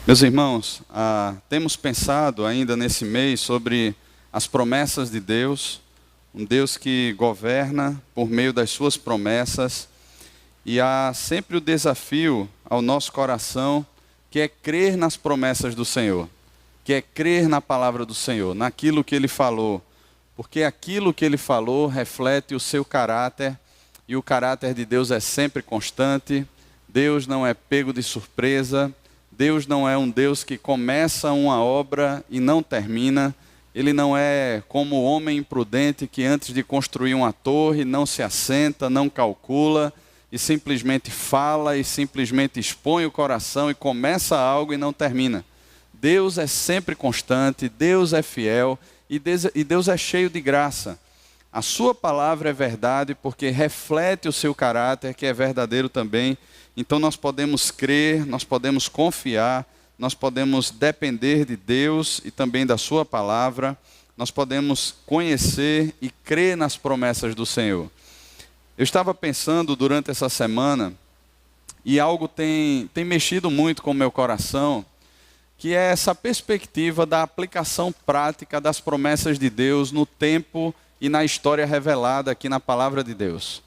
Meus irmãos, temos pensado ainda nesse mês sobre as promessas de Deus, um Deus que governa por meio das suas promessas, e há sempre o desafio ao nosso coração, que é crer nas promessas do Senhor, que é crer na palavra do Senhor, naquilo que Ele falou, porque aquilo que Ele falou reflete o seu caráter, e o caráter de Deus é sempre constante. Deus não é pego de surpresa. Deus não é um Deus que começa uma obra e não termina. Ele não é como o homem imprudente que antes de construir uma torre não se assenta, não calcula e simplesmente fala e simplesmente expõe o coração e começa algo e não termina. Deus é sempre constante, Deus é fiel e Deus é cheio de graça. A sua palavra é verdade porque reflete o seu caráter, que é verdadeiro também. Então nós podemos crer, nós podemos confiar, nós podemos depender de Deus e também da sua palavra. Nós podemos conhecer e crer nas promessas do Senhor. Eu estava pensando durante essa semana, e algo tem mexido muito com o meu coração, que é essa perspectiva da aplicação prática das promessas de Deus no tempo e na história revelada aqui na palavra de Deus.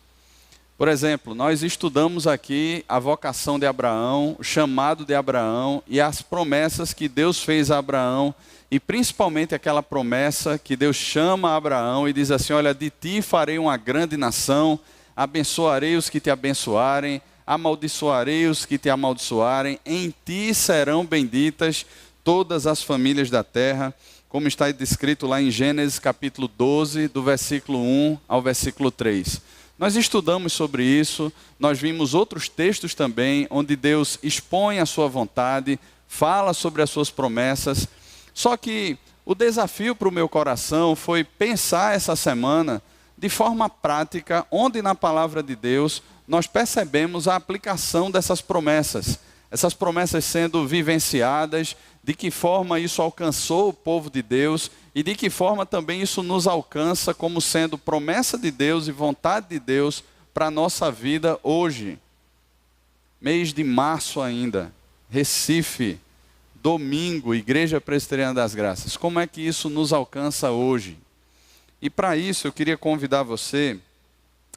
Por exemplo, nós estudamos aqui a vocação de Abraão, o chamado de Abraão e as promessas que Deus fez a Abraão, e principalmente aquela promessa que Deus chama Abraão e diz assim: olha, de ti farei uma grande nação, abençoarei os que te abençoarem, amaldiçoarei os que te amaldiçoarem, em ti serão benditas todas as famílias da terra, como está descrito lá em Gênesis capítulo 12, do versículo 1 ao versículo 3. Nós estudamos sobre isso, nós vimos outros textos também, onde Deus expõe a sua vontade, fala sobre as suas promessas. Só que o desafio para o meu coração foi pensar essa semana de forma prática, onde na palavra de Deus nós percebemos a aplicação dessas promessas. Essas promessas sendo vivenciadas, de que forma isso alcançou o povo de Deus e de que forma também isso nos alcança como sendo promessa de Deus e vontade de Deus para a nossa vida hoje. Mês de março ainda, Recife, domingo, Igreja Presbiteriana das Graças. Como é que isso nos alcança hoje? E para isso eu queria convidar você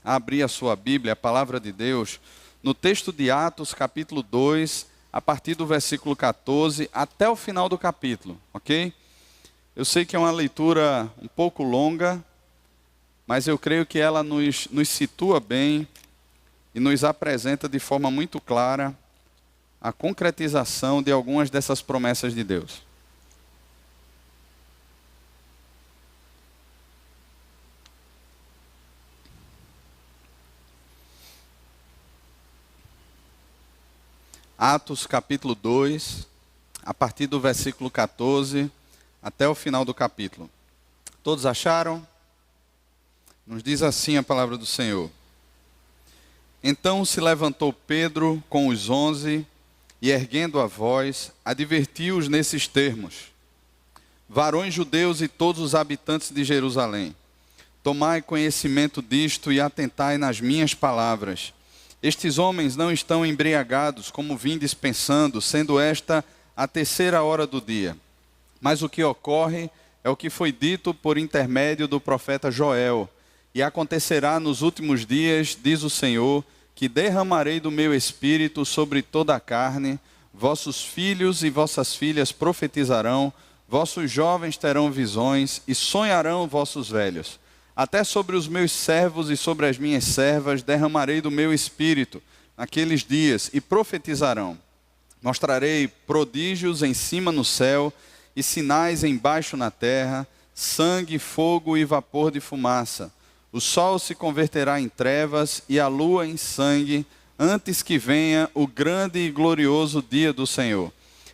a abrir a sua Bíblia, a palavra de Deus, no texto de Atos, capítulo 2, a partir do versículo 14 até o final do capítulo, ok? Eu sei que é uma leitura um pouco longa, mas eu creio que ela nos situa bem e nos apresenta de forma muito clara a concretização de algumas dessas promessas de Deus. Atos capítulo 2, a partir do versículo 14 até o final do capítulo. Todos acharam? Nos diz assim a palavra do Senhor. Então se levantou Pedro com os 11 e, erguendo a voz, advertiu-os nesses termos: varões judeus e todos os habitantes de Jerusalém, tomai conhecimento disto e atentai nas minhas palavras. Estes homens não estão embriagados, como vindes pensando, sendo esta a 3ª hora do dia. Mas o que ocorre é o que foi dito por intermédio do profeta Joel. E acontecerá nos últimos dias, diz o Senhor, que derramarei do meu espírito sobre toda a carne, vossos filhos e vossas filhas profetizarão, vossos jovens terão visões e sonharão vossos velhos. Até sobre os meus servos e sobre as minhas servas derramarei do meu espírito naqueles dias e profetizarão. Mostrarei prodígios em cima no céu e sinais embaixo na terra, sangue, fogo e vapor de fumaça. O sol se converterá em trevas e a lua em sangue, antes que venha o grande e glorioso dia do Senhor.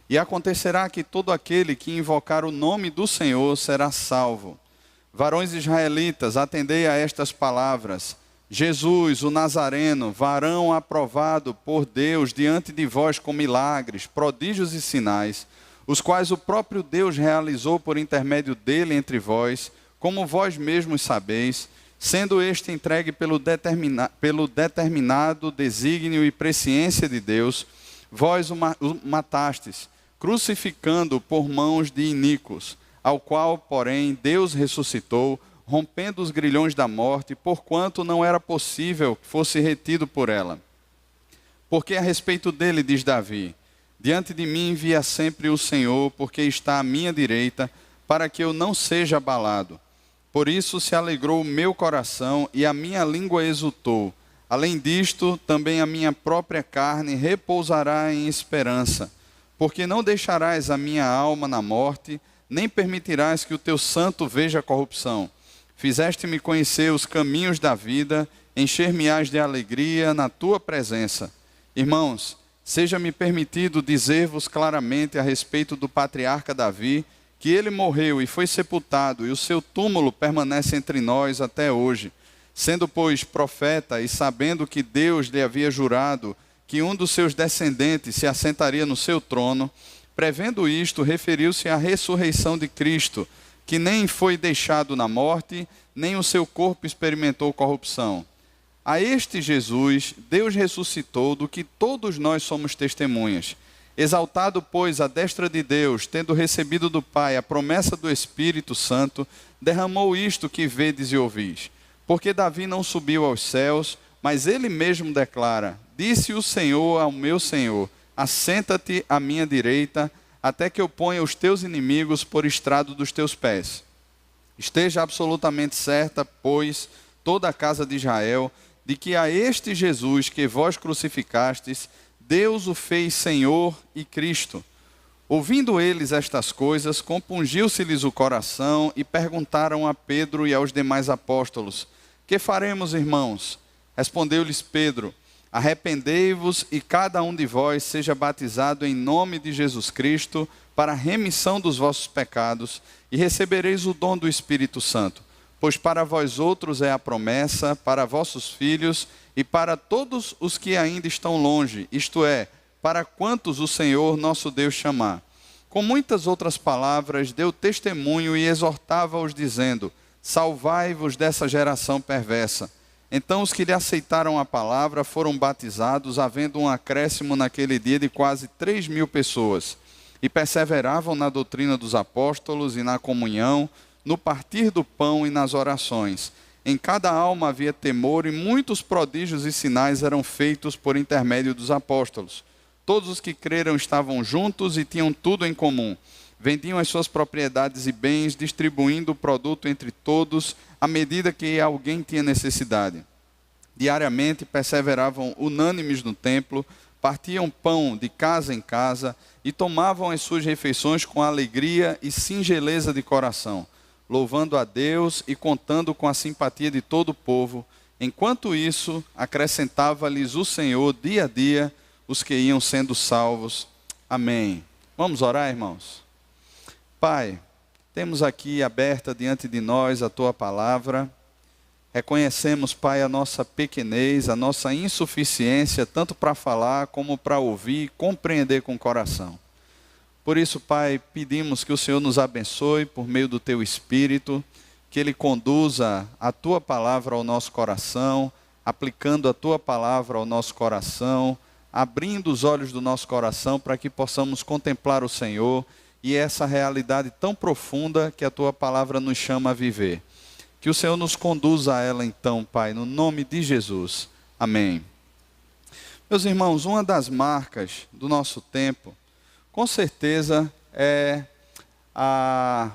E acontecerá que todo aquele que invocar o nome do Senhor será salvo. Varões israelitas, atendei a estas palavras. Jesus, o Nazareno, varão aprovado por Deus diante de vós com milagres, prodígios e sinais, os quais o próprio Deus realizou por intermédio dele entre vós, como vós mesmos sabeis, sendo este entregue pelo determinado desígnio e presciência de Deus, vós o matastes, crucificando por mãos de iníquos, ao qual, porém, Deus ressuscitou, rompendo os grilhões da morte, porquanto não era possível que fosse retido por ela. Porque a respeito dele, diz Davi, diante de mim via sempre o Senhor, porque está à minha direita, para que eu não seja abalado. Por isso se alegrou o meu coração e a minha língua exultou. Além disto, também a minha própria carne repousará em esperança, porque não deixarás a minha alma na morte, nem permitirás que o teu santo veja a corrupção. Fizeste-me conhecer os caminhos da vida, encher-me-ás de alegria na tua presença. Irmãos, seja-me permitido dizer-vos claramente a respeito do patriarca Davi, que ele morreu e foi sepultado, e o seu túmulo permanece entre nós até hoje. Sendo, pois, profeta e sabendo que Deus lhe havia jurado que um dos seus descendentes se assentaria no seu trono, prevendo isto, referiu-se à ressurreição de Cristo, que nem foi deixado na morte, nem o seu corpo experimentou corrupção. A este Jesus, Deus ressuscitou, do que todos nós somos testemunhas. Exaltado, pois, à destra de Deus, tendo recebido do Pai a promessa do Espírito Santo, derramou isto que vedes e ouvis. Porque Davi não subiu aos céus, mas ele mesmo declara, disse o Senhor ao meu Senhor, assenta-te à minha direita, até que eu ponha os teus inimigos por estrado dos teus pés. Esteja absolutamente certa, pois, toda a casa de Israel, de que a este Jesus que vós crucificastes, Deus o fez Senhor e Cristo. Ouvindo eles estas coisas, compungiu-se-lhes o coração e perguntaram a Pedro e aos demais apóstolos, que faremos, irmãos? Respondeu-lhes Pedro, arrependei-vos e cada um de vós seja batizado em nome de Jesus Cristo para a remissão dos vossos pecados e recebereis o dom do Espírito Santo. Pois para vós outros é a promessa, para vossos filhos e para todos os que ainda estão longe, isto é, para quantos o Senhor nosso Deus chamar. Com muitas outras palavras deu testemunho e exortava-os dizendo, salvai-vos dessa geração perversa. Então os que lhe aceitaram a palavra foram batizados, havendo um acréscimo naquele dia de quase 3.000 pessoas. E perseveravam na doutrina dos apóstolos e na comunhão, no partir do pão e nas orações. Em cada alma havia temor e muitos prodígios e sinais eram feitos por intermédio dos apóstolos. Todos os que creram estavam juntos e tinham tudo em comum. Vendiam as suas propriedades e bens, distribuindo o produto entre todos, à medida que alguém tinha necessidade. Diariamente perseveravam unânimes no templo, partiam pão de casa em casa e tomavam as suas refeições com alegria e singeleza de coração, louvando a Deus e contando com a simpatia de todo o povo. Enquanto isso, acrescentava-lhes o Senhor dia a dia os que iam sendo salvos. Amém. Vamos orar, irmãos? Pai, temos aqui aberta diante de nós a Tua palavra. Reconhecemos, Pai, a nossa pequenez, a nossa insuficiência, tanto para falar como para ouvir e compreender com o coração. Por isso, Pai, pedimos que o Senhor nos abençoe por meio do Teu Espírito, que Ele conduza a Tua palavra ao nosso coração, aplicando a Tua palavra ao nosso coração, abrindo os olhos do nosso coração para que possamos contemplar o Senhor e essa realidade tão profunda que a Tua palavra nos chama a viver. Que o Senhor nos conduza a ela então, Pai, no nome de Jesus. Amém. Meus irmãos, uma das marcas do nosso tempo, com certeza, é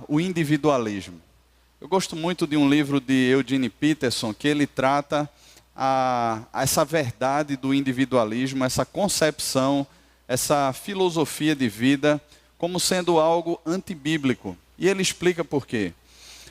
o individualismo. Eu gosto muito de um livro de Eugene Peterson, que ele trata essa verdade do individualismo, essa concepção, essa filosofia de vida, como sendo algo antibíblico. E ele explica por quê.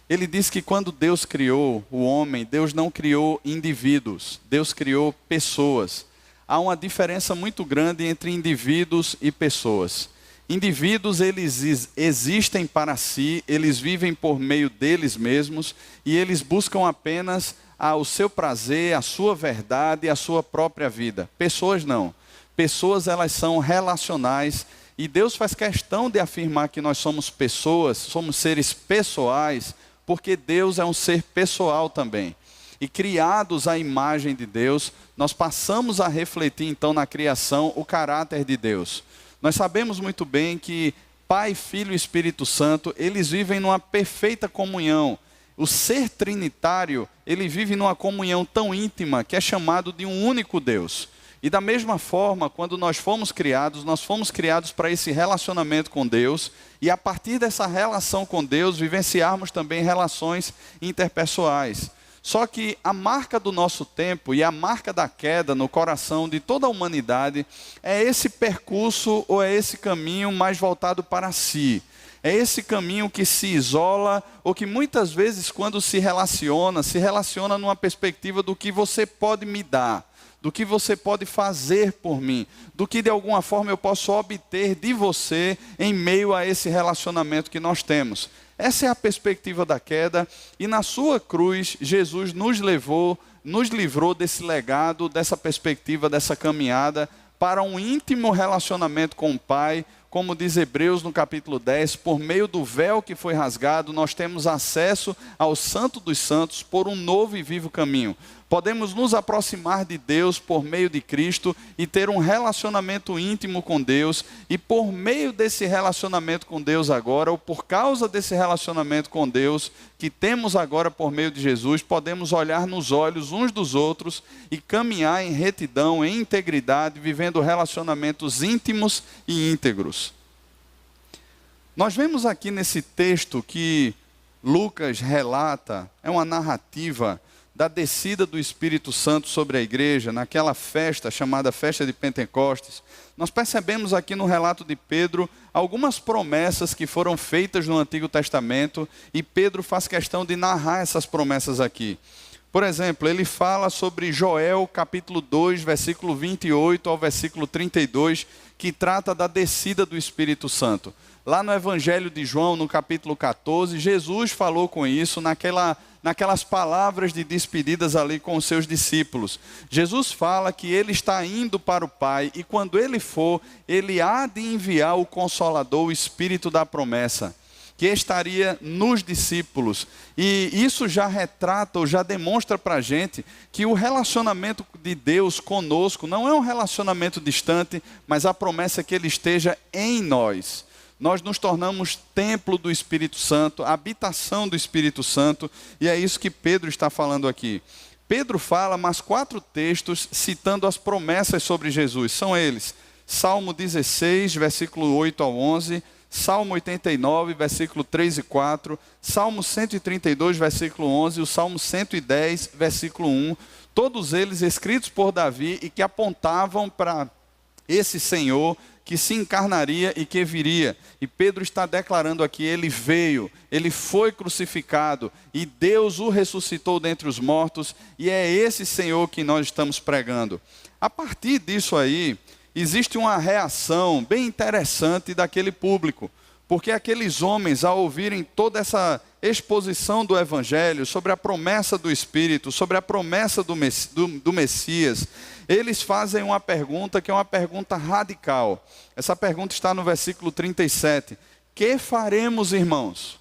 Ele diz que quando Deus criou o homem, Deus não criou indivíduos, Deus criou pessoas. Há uma diferença muito grande entre indivíduos e pessoas. Indivíduos, eles existem para si, eles vivem por meio deles mesmos e eles buscam apenas o seu prazer, a sua verdade, a sua própria vida. Pessoas não. Pessoas, elas são relacionais e Deus faz questão de afirmar que nós somos pessoas, somos seres pessoais, porque Deus é um ser pessoal também. E criados à imagem de Deus, nós passamos a refletir então na criação o caráter de Deus. Nós sabemos muito bem que Pai, Filho e Espírito Santo, eles vivem numa perfeita comunhão. O ser trinitário, ele vive numa comunhão tão íntima que é chamado de um único Deus. E da mesma forma, quando nós fomos criados para esse relacionamento com Deus, e a partir dessa relação com Deus, vivenciarmos também relações interpessoais. Só que a marca do nosso tempo e a marca da queda no coração de toda a humanidade é esse percurso ou é esse caminho mais voltado para si. É esse caminho que se isola ou que muitas vezes quando se relaciona numa perspectiva do que você pode me dar, do que você pode fazer por mim, do que de alguma forma eu posso obter de você em meio a esse relacionamento que nós temos. Essa é a perspectiva da queda, e na sua cruz, Jesus nos livrou desse legado, dessa perspectiva, dessa caminhada, para um íntimo relacionamento com o Pai. Como diz Hebreus no capítulo 10, por meio do véu que foi rasgado, nós temos acesso ao Santo dos Santos por um novo e vivo caminho. Podemos nos aproximar de Deus por meio de Cristo e ter um relacionamento íntimo com Deus, e por meio desse relacionamento com Deus agora, ou por causa desse relacionamento com Deus que temos agora por meio de Jesus, podemos olhar nos olhos uns dos outros e caminhar em retidão, em integridade, vivendo relacionamentos íntimos e íntegros. Nós vemos aqui nesse texto que Lucas relata, é uma narrativa da descida do Espírito Santo sobre a igreja, naquela festa chamada Festa de Pentecostes. Nós percebemos aqui no relato de Pedro algumas promessas que foram feitas no Antigo Testamento, e Pedro faz questão de narrar essas promessas aqui. Por exemplo, ele fala sobre Joel capítulo 2, versículo 28 ao versículo 32, que trata da descida do Espírito Santo. Lá no Evangelho de João, no capítulo 14, Jesus falou com isso naquelas palavras de despedidas ali com os seus discípulos. Jesus fala que ele está indo para o Pai, e quando ele for, ele há de enviar o Consolador, o Espírito da promessa, que estaria nos discípulos. E isso já retrata, ou já demonstra para a gente, que o relacionamento de Deus conosco não é um relacionamento distante, mas a promessa é que ele esteja em nós. Nós nos tornamos templo do Espírito Santo, habitação do Espírito Santo, e é isso que Pedro está falando aqui. Pedro fala mais 4 textos citando as promessas sobre Jesus. São eles: Salmo 16, versículo 8 ao 11, Salmo 89, versículo 3 e 4, Salmo 132, versículo 11, e o Salmo 110, versículo 1, todos eles escritos por Davi e que apontavam para esse Senhor que se encarnaria e que viria. E Pedro está declarando aqui, ele veio, ele foi crucificado e Deus o ressuscitou dentre os mortos, e é esse Senhor que nós estamos pregando. A partir disso aí, existe uma reação bem interessante daquele público, porque aqueles homens, ao ouvirem toda essa exposição do Evangelho, sobre a promessa do Espírito, sobre a promessa do Messias, eles fazem uma pergunta que é uma pergunta radical. Essa pergunta está no versículo 37. Que faremos, irmãos?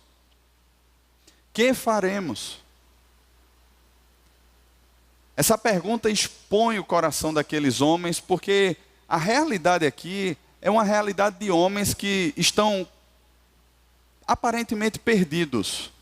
Que faremos? Essa pergunta expõe o coração daqueles homens, porque a realidade aqui é uma realidade de homens que estão aparentemente perdidos,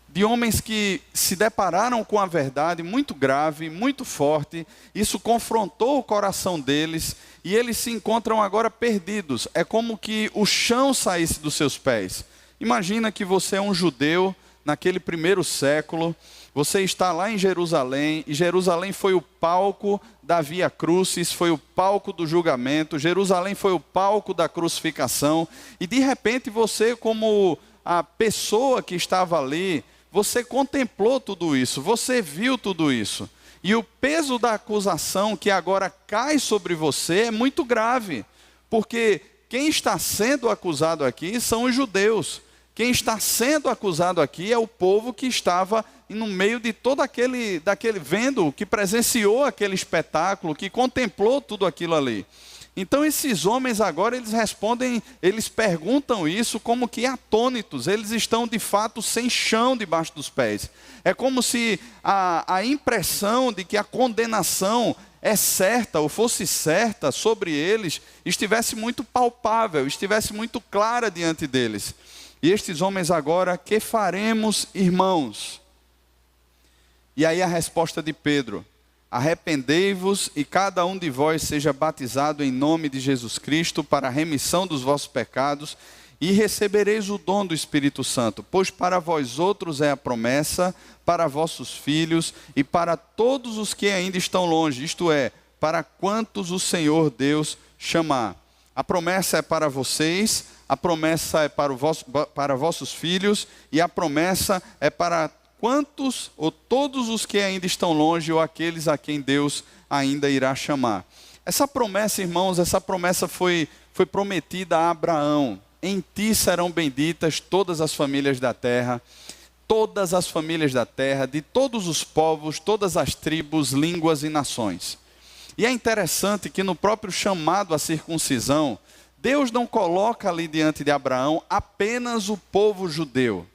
de homens que se depararam com a verdade muito grave, muito forte. Isso confrontou o coração deles e eles se encontram agora perdidos. É como que o chão saísse dos seus pés. Imagina que você é um judeu naquele primeiro século, você está lá em Jerusalém, e Jerusalém foi o palco da Via Crucis, foi o palco do julgamento, Jerusalém foi o palco da crucificação, e de repente você, como a pessoa que estava ali, você contemplou tudo isso, você viu tudo isso. E o peso da acusação que agora cai sobre você é muito grave, porque quem está sendo acusado aqui são os judeus. Quem está sendo acusado aqui é o povo que estava no meio de todo vendo, que presenciou aquele espetáculo, que contemplou tudo aquilo ali. Então esses homens agora, eles respondem, eles perguntam isso como que atônitos, eles estão de fato sem chão debaixo dos pés. É como se a impressão de que a condenação é certa, ou fosse certa sobre eles, estivesse muito palpável, estivesse muito clara diante deles. E estes homens agora: que faremos, irmãos? E aí a resposta de Pedro: arrependei-vos e cada um de vós seja batizado em nome de Jesus Cristo para a remissão dos vossos pecados, e recebereis o dom do Espírito Santo, pois para vós outros é a promessa, para vossos filhos e para todos os que ainda estão longe, isto é, para quantos o Senhor Deus chamar. A promessa é para vocês, a promessa é para vossos filhos, e a promessa é para quantos ou todos os que ainda estão longe, ou aqueles a quem Deus ainda irá chamar. Essa promessa, irmãos, essa promessa foi prometida a Abraão. Em ti serão benditas todas as famílias da terra, todas as famílias da terra, de todos os povos, todas as tribos, línguas e nações. E é interessante que no próprio chamado à circuncisão, Deus não coloca ali diante de Abraão apenas o povo judeu,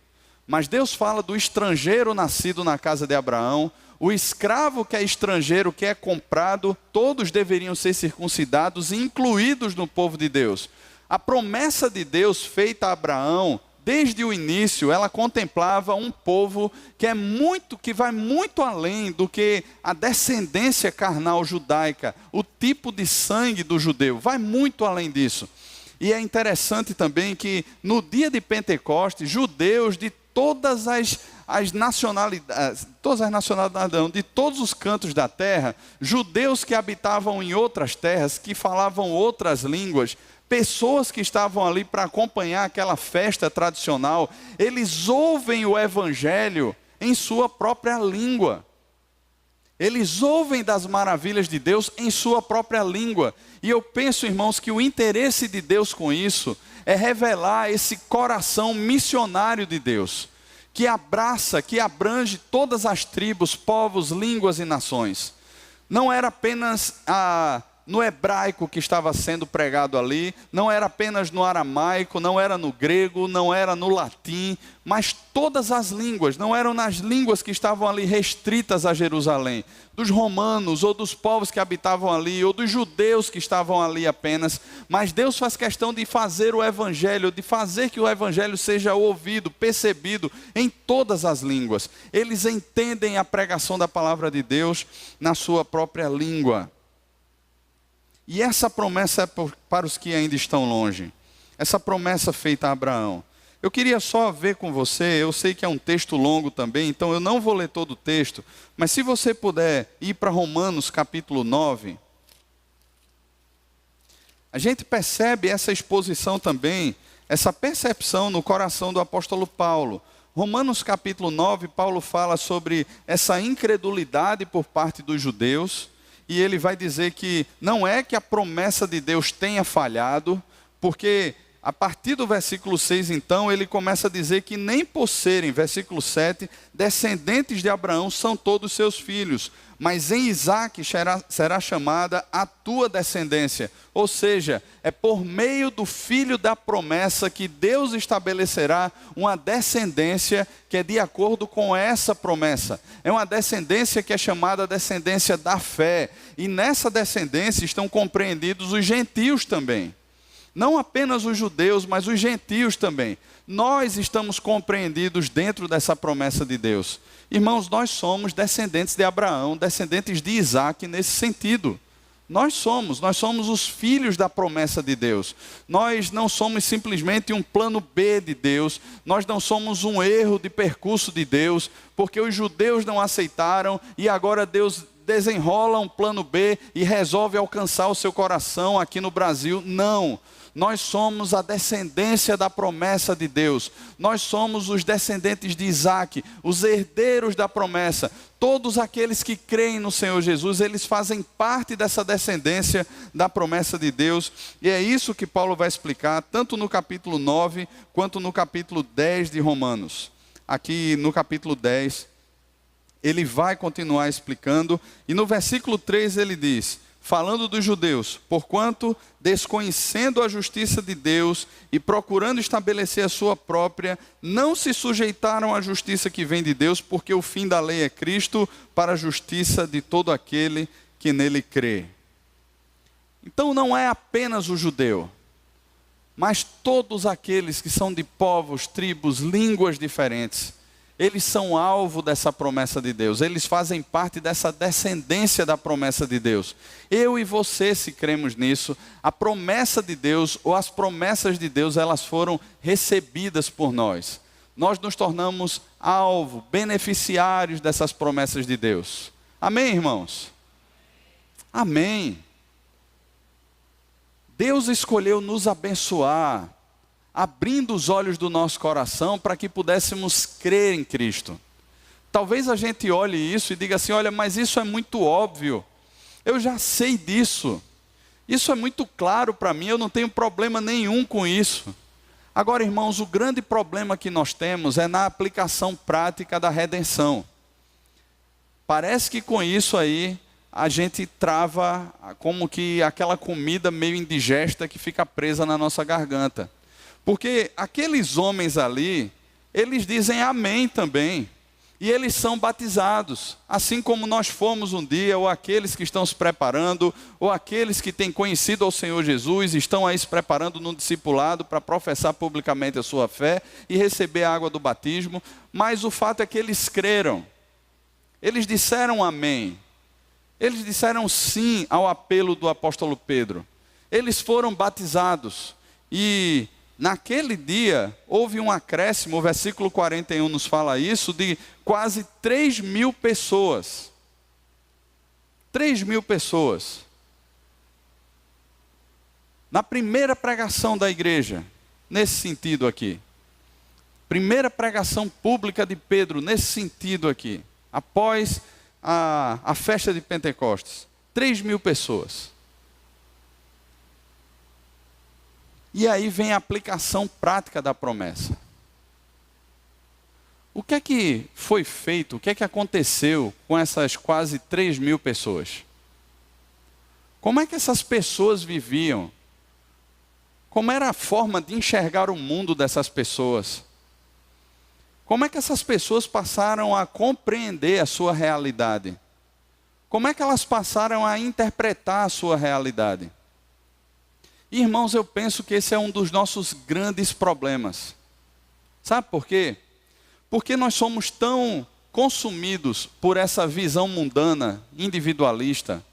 mas Deus fala do estrangeiro nascido na casa de Abraão, o escravo que é estrangeiro, que é comprado, todos deveriam ser circuncidados e incluídos no povo de Deus. A promessa de Deus feita a Abraão, desde o início, ela contemplava um povo que vai muito além do que a descendência carnal judaica, o tipo de sangue do judeu, vai muito além disso. E é interessante também que no dia de Pentecostes, judeus de todas as nacionalidades, de todos os cantos da terra, judeus que habitavam em outras terras, que falavam outras línguas, pessoas que estavam ali para acompanhar aquela festa tradicional, eles ouvem o evangelho em sua própria língua. Eles ouvem das maravilhas de Deus em sua própria língua. E eu penso, irmãos, que o interesse de Deus com isso é revelar esse coração missionário de Deus, que abraça, que abrange todas as tribos, povos, línguas e nações. Não era apenas no hebraico que estava sendo pregado ali, não era apenas no aramaico, não era no grego, não era no latim, mas todas as línguas, não eram nas línguas que estavam ali restritas a Jerusalém, dos romanos ou dos povos que habitavam ali, ou dos judeus que estavam ali apenas, mas Deus faz questão de fazer o evangelho, de fazer que o evangelho seja ouvido, percebido em todas as línguas. Eles entendem a pregação da palavra de Deus na sua própria língua. E essa promessa é para os que ainda estão longe. Essa promessa feita a Abraão. Eu queria só ver com você, eu sei que é um texto longo também, então eu não vou ler todo o texto, mas se você puder ir para Romanos capítulo 9, a gente percebe essa exposição também, essa percepção no coração do apóstolo Paulo. Romanos capítulo 9, Paulo fala sobre essa incredulidade por parte dos judeus, e ele vai dizer que não é que a promessa de Deus tenha falhado, porque a partir do versículo 6, então, ele começa a dizer que nem por serem, versículo 7, descendentes de Abraão são todos seus filhos, mas em Isaque será chamada a tua descendência. Ou seja, é por meio do filho da promessa que Deus estabelecerá uma descendência que é de acordo com essa promessa. É uma descendência que é chamada descendência da fé. E nessa descendência estão compreendidos os gentios também. Não apenas os judeus, mas os gentios também. Nós estamos compreendidos dentro dessa promessa de Deus. Irmãos, nós somos descendentes de Abraão, descendentes de Isaque nesse sentido. Nós somos os filhos da promessa de Deus. Nós não somos simplesmente um plano B de Deus. Nós não somos um erro de percurso de Deus, porque os judeus não aceitaram e agora Deus desenrola um plano B e resolve alcançar o seu coração aqui no Brasil. Não. Nós somos a descendência da promessa de Deus. Nós somos os descendentes de Isaque, os herdeiros da promessa. Todos aqueles que creem no Senhor Jesus, eles fazem parte dessa descendência da promessa de Deus. E é isso que Paulo vai explicar, tanto no capítulo 9, quanto no capítulo 10 de Romanos. Aqui no capítulo 10, ele vai continuar explicando. E no versículo 3 ele diz, falando dos judeus: porquanto, desconhecendo a justiça de Deus e procurando estabelecer a sua própria, não se sujeitaram à justiça que vem de Deus, porque o fim da lei é Cristo, para a justiça de todo aquele que nele crê. Então não é apenas o judeu, mas todos aqueles que são de povos, tribos, línguas diferentes, eles são alvo dessa promessa de Deus, eles fazem parte dessa descendência da promessa de Deus. Eu e você, se cremos nisso, a promessa de Deus, ou as promessas de Deus, elas foram recebidas por nós. Nós nos tornamos alvo, beneficiários dessas promessas de Deus. Amém, irmãos? Amém. Deus escolheu nos abençoar, abrindo os olhos do nosso coração para que pudéssemos crer em Cristo. Talvez a gente olhe isso e diga assim, olha, mas isso é muito óbvio. Eu já sei disso. Isso é muito claro para mim, eu não tenho problema nenhum com isso. Agora, irmãos, o grande problema que nós temos é na aplicação prática da redenção. Parece que com isso aí, a gente trava como que aquela comida meio indigesta que fica presa na nossa garganta. Porque aqueles homens ali, eles dizem amém também. E eles são batizados, assim como nós fomos um dia, ou aqueles que estão se preparando, ou aqueles que têm conhecido ao Senhor Jesus, estão aí se preparando no discipulado para professar publicamente a sua fé e receber a água do batismo. Mas o fato é que eles creram. Eles disseram amém. Eles disseram sim ao apelo do apóstolo Pedro. Eles foram batizados e naquele dia, houve um acréscimo, o versículo 41 nos fala isso, de quase 3.000 pessoas. 3.000 pessoas. Na primeira pregação da igreja, nesse sentido aqui. Primeira pregação pública de Pedro, nesse sentido aqui. Após a festa de Pentecostes. 3.000 pessoas. E aí vem a aplicação prática da promessa. O que é que foi feito, o que é que aconteceu com essas quase 3.000 pessoas? Como é que essas pessoas viviam? Como era a forma de enxergar o mundo dessas pessoas? Como é que essas pessoas passaram a compreender a sua realidade? Como é que elas passaram a interpretar a sua realidade? Irmãos, eu penso que esse é um dos nossos grandes problemas. Sabe por quê? Porque nós somos tão consumidos por essa visão mundana, individualista.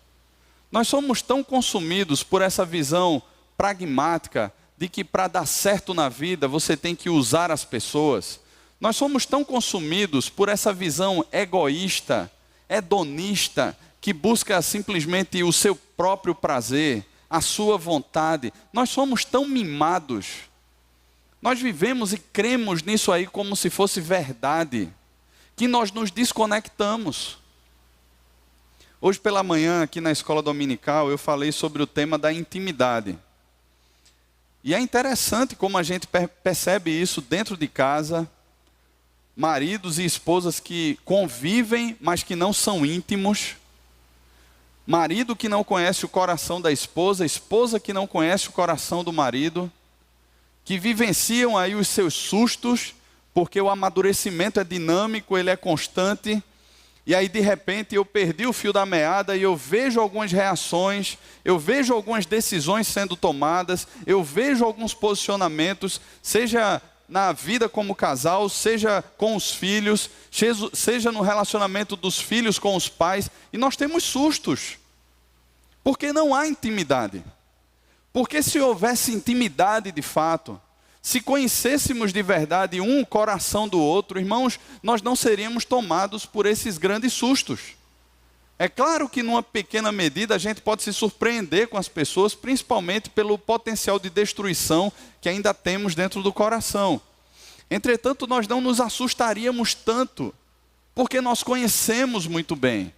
Nós somos tão consumidos por essa visão pragmática de que para dar certo na vida você tem que usar as pessoas. Nós somos tão consumidos por essa visão egoísta, hedonista, que busca simplesmente o seu próprio prazer, a sua vontade. Nós somos tão mimados. Nós vivemos e cremos nisso aí como se fosse verdade, que nós nos desconectamos. Hoje pela manhã, aqui na escola dominical, eu falei sobre o tema da intimidade. E é interessante como a gente percebe isso dentro de casa, maridos e esposas que convivem, mas que não são íntimos. Marido que não conhece o coração da esposa, esposa que não conhece o coração do marido, que vivenciam aí os seus sustos, porque o amadurecimento é dinâmico, ele é constante, e aí de repente eu perdi o fio da meada e eu vejo algumas reações, eu vejo algumas decisões sendo tomadas, eu vejo alguns posicionamentos, seja na vida como casal, seja com os filhos, seja no relacionamento dos filhos com os pais, e nós temos sustos, porque não há intimidade. Porque se houvesse intimidade de fato, se conhecêssemos de verdade um coração do outro, irmãos, nós não seríamos tomados por esses grandes sustos. É claro que numa pequena medida a gente pode se surpreender com as pessoas, principalmente pelo potencial de destruição que ainda temos dentro do coração. Entretanto, nós não nos assustaríamos tanto, porque nós conhecemos muito bem.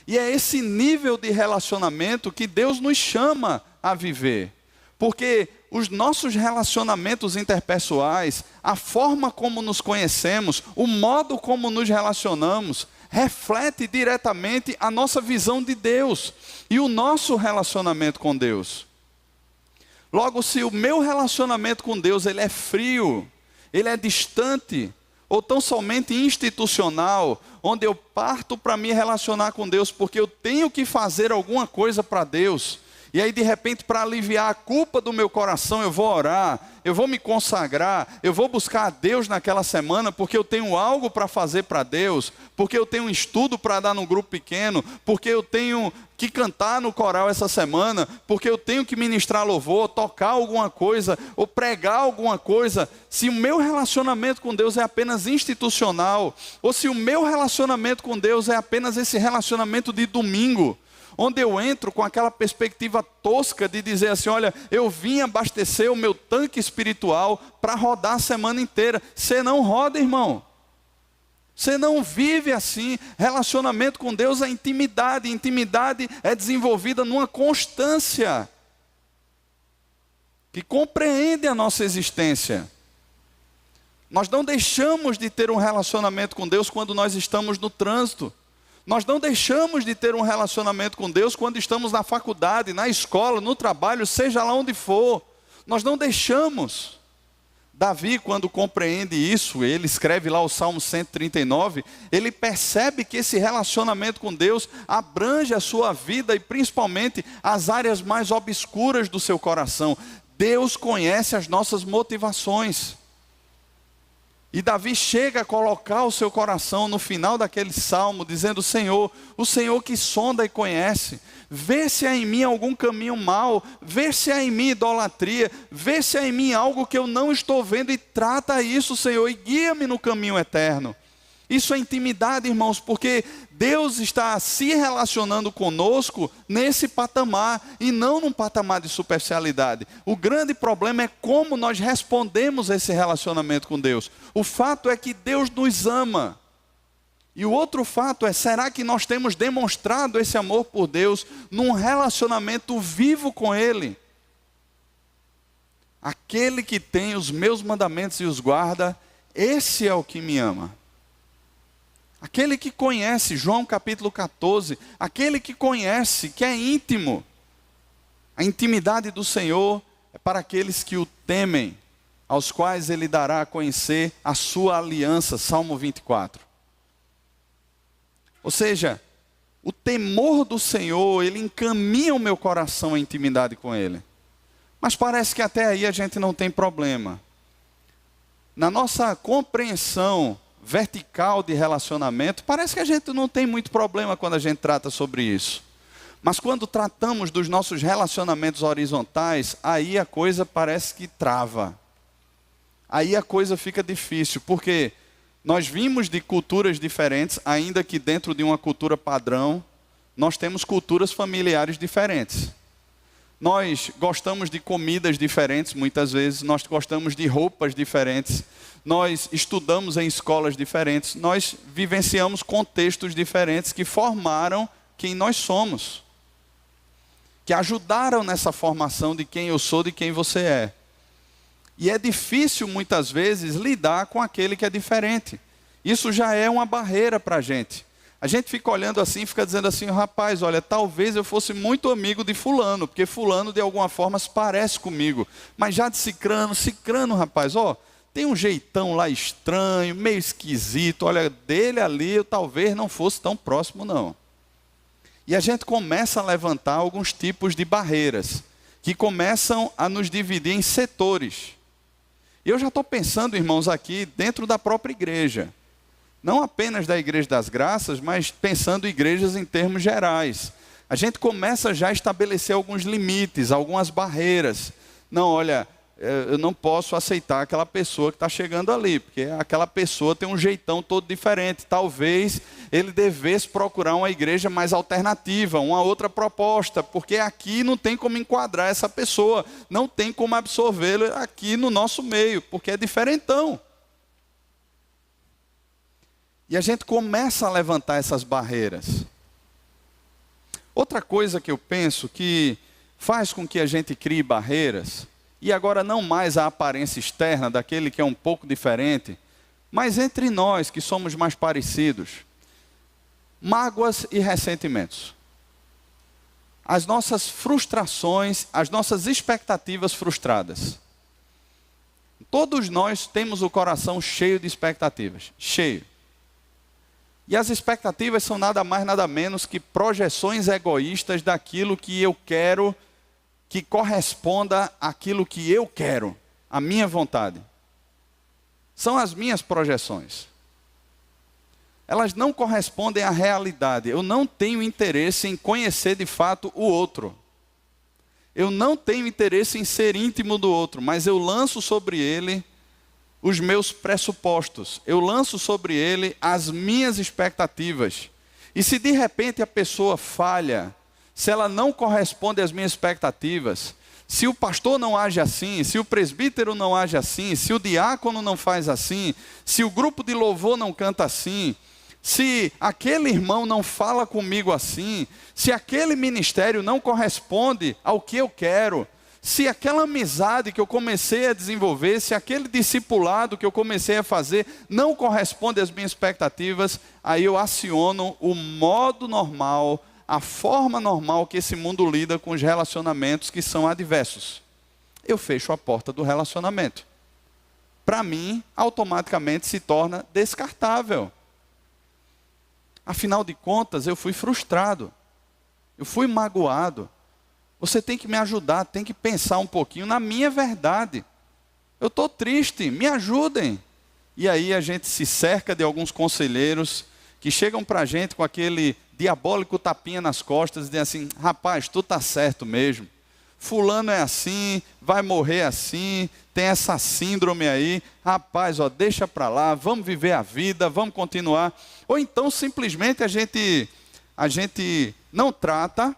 E é esse nível de relacionamento que Deus nos chama a viver. Porque os nossos relacionamentos interpessoais, a forma como nos conhecemos, o modo como nos relacionamos, reflete diretamente a nossa visão de Deus e o nosso relacionamento com Deus. Logo, se o meu relacionamento com Deus ele é frio, ele é distante, ou tão somente institucional, onde eu parto para me relacionar com Deus, porque eu tenho que fazer alguma coisa para Deus. E aí, de repente, para aliviar a culpa do meu coração, eu vou orar, eu vou me consagrar, eu vou buscar a Deus naquela semana, porque eu tenho algo para fazer para Deus, porque eu tenho um estudo para dar num grupo pequeno, porque eu tenho que cantar no coral essa semana, porque eu tenho que ministrar louvor, tocar alguma coisa, ou pregar alguma coisa. Se o meu relacionamento com Deus é apenas institucional, ou se o meu relacionamento com Deus é apenas esse relacionamento de domingo, onde eu entro com aquela perspectiva tosca de dizer assim, olha, eu vim abastecer o meu tanque espiritual para rodar a semana inteira. Você não roda, irmão. Você não vive assim. Relacionamento com Deus é intimidade. Intimidade é desenvolvida numa constância que compreende a nossa existência. Nós não deixamos de ter um relacionamento com Deus quando nós estamos no trânsito. Nós não deixamos de ter um relacionamento com Deus quando estamos na faculdade, na escola, no trabalho, seja lá onde for. Nós não deixamos. Davi, quando compreende isso, ele escreve lá o Salmo 139, ele percebe que esse relacionamento com Deus abrange a sua vida e principalmente as áreas mais obscuras do seu coração. Deus conhece as nossas motivações. E Davi chega a colocar o seu coração no final daquele salmo, dizendo, Senhor, o Senhor que sonda e conhece, vê se há em mim algum caminho mau, vê se há em mim idolatria, vê se há em mim algo que eu não estou vendo e trata isso, Senhor, e guia-me no caminho eterno. Isso é intimidade, irmãos, porque Deus está se relacionando conosco nesse patamar e não num patamar de superficialidade. O grande problema é como nós respondemos a esse relacionamento com Deus. O fato é que Deus nos ama. E o outro fato é, será que nós temos demonstrado esse amor por Deus num relacionamento vivo com Ele? Aquele que tem os meus mandamentos e os guarda, esse é o que me ama. Aquele que conhece, João capítulo 14, aquele que conhece, que é íntimo. A intimidade do Senhor é para aqueles que o temem, aos quais Ele dará a conhecer a sua aliança, Salmo 24. Ou seja, o temor do Senhor, Ele encaminha o meu coração à intimidade com Ele. Mas parece que até aí a gente não tem problema. Na nossa compreensão vertical de relacionamento, parece que a gente não tem muito problema quando a gente trata sobre isso. Mas quando tratamos dos nossos relacionamentos horizontais, aí a coisa parece que trava. Aí a coisa fica difícil, porque nós vimos de culturas diferentes, ainda que dentro de uma cultura padrão, nós temos culturas familiares diferentes. Nós gostamos de comidas diferentes, muitas vezes, nós gostamos de roupas diferentes, nós estudamos em escolas diferentes, nós vivenciamos contextos diferentes que formaram quem nós somos, que ajudaram nessa formação de quem eu sou, de quem você é. E é difícil, muitas vezes, lidar com aquele que é diferente. Isso já é uma barreira para a gente. A gente fica olhando assim, fica dizendo assim, rapaz, olha, talvez eu fosse muito amigo de fulano, porque fulano de alguma forma se parece comigo. Mas já de cicrano, rapaz, ó, tem um jeitão lá estranho, meio esquisito, olha, dele ali eu talvez não fosse tão próximo não. E a gente começa a levantar alguns tipos de barreiras, que começam a nos dividir em setores. Eu já estou pensando, irmãos, aqui dentro da própria igreja. Não apenas da Igreja das Graças, mas pensando em igrejas em termos gerais. A gente começa já a estabelecer alguns limites, algumas barreiras. Não, olha, eu não posso aceitar aquela pessoa que está chegando ali, porque aquela pessoa tem um jeitão todo diferente. Talvez ele devesse procurar uma igreja mais alternativa, uma outra proposta, porque aqui não tem como enquadrar essa pessoa, não tem como absorvê-lo aqui no nosso meio, porque é diferentão. E a gente começa a levantar essas barreiras. Outra coisa que eu penso que faz com que a gente crie barreiras, e agora não mais a aparência externa daquele que é um pouco diferente, mas entre nós que somos mais parecidos, mágoas e ressentimentos. As nossas frustrações, as nossas expectativas frustradas. Todos nós temos o coração cheio de expectativas, cheio. E as expectativas são nada mais, nada menos que projeções egoístas daquilo que eu quero, que corresponda àquilo que eu quero, à minha vontade. São as minhas projeções. Elas não correspondem à realidade. Eu não tenho interesse em conhecer de fato o outro. Eu não tenho interesse em ser íntimo do outro, mas eu lanço sobre ele os meus pressupostos. Eu lanço sobre ele as minhas expectativas. E se de repente a pessoa falha, se ela não corresponde às minhas expectativas, se o pastor não age assim, se o presbítero não age assim, se o diácono não faz assim, se o grupo de louvor não canta assim, se aquele irmão não fala comigo assim, se aquele ministério não corresponde ao que eu quero, se aquela amizade que eu comecei a desenvolver, se aquele discipulado que eu comecei a fazer não corresponde às minhas expectativas, aí eu aciono o modo normal, a forma normal que esse mundo lida com os relacionamentos que são adversos. Eu fecho a porta do relacionamento. Para mim, automaticamente se torna descartável. Afinal de contas, eu fui frustrado. Eu fui magoado. Você tem que me ajudar, tem que pensar um pouquinho na minha verdade. Eu estou triste, me ajudem. E aí a gente se cerca de alguns conselheiros que chegam para a gente com aquele diabólico tapinha nas costas e dizem assim: rapaz, tu tá certo mesmo. Fulano é assim, vai morrer assim, tem essa síndrome aí. Rapaz, ó, deixa para lá, vamos viver a vida, vamos continuar. Ou então simplesmente a gente não trata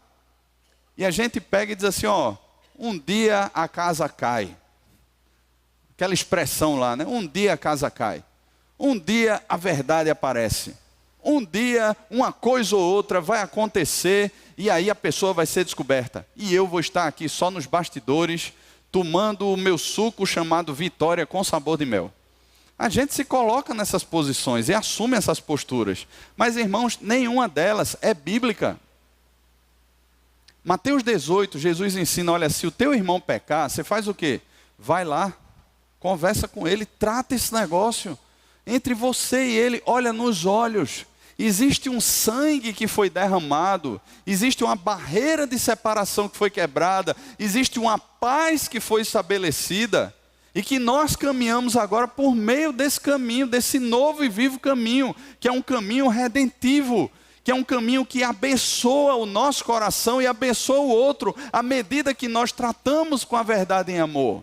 e a gente pega e diz assim, ó, um dia a casa cai. Aquela expressão lá, né? Um dia a casa cai. Um dia a verdade aparece. Um dia uma coisa ou outra vai acontecer e aí a pessoa vai ser descoberta. E eu vou estar aqui só nos bastidores, tomando o meu suco chamado Vitória com sabor de mel. A gente se coloca nessas posições e assume essas posturas. Mas, irmãos, nenhuma delas é bíblica. Mateus 18, Jesus ensina, olha, se o teu irmão pecar, você faz o quê? Vai lá, conversa com ele, trata esse negócio. Entre você e ele, olha nos olhos. Existe um sangue que foi derramado, existe uma barreira de separação que foi quebrada, existe uma paz que foi estabelecida, e que nós caminhamos agora por meio desse caminho, desse novo e vivo caminho, que é um caminho redentivo, que é um caminho que abençoa o nosso coração e abençoa o outro, à medida que nós tratamos com a verdade em amor.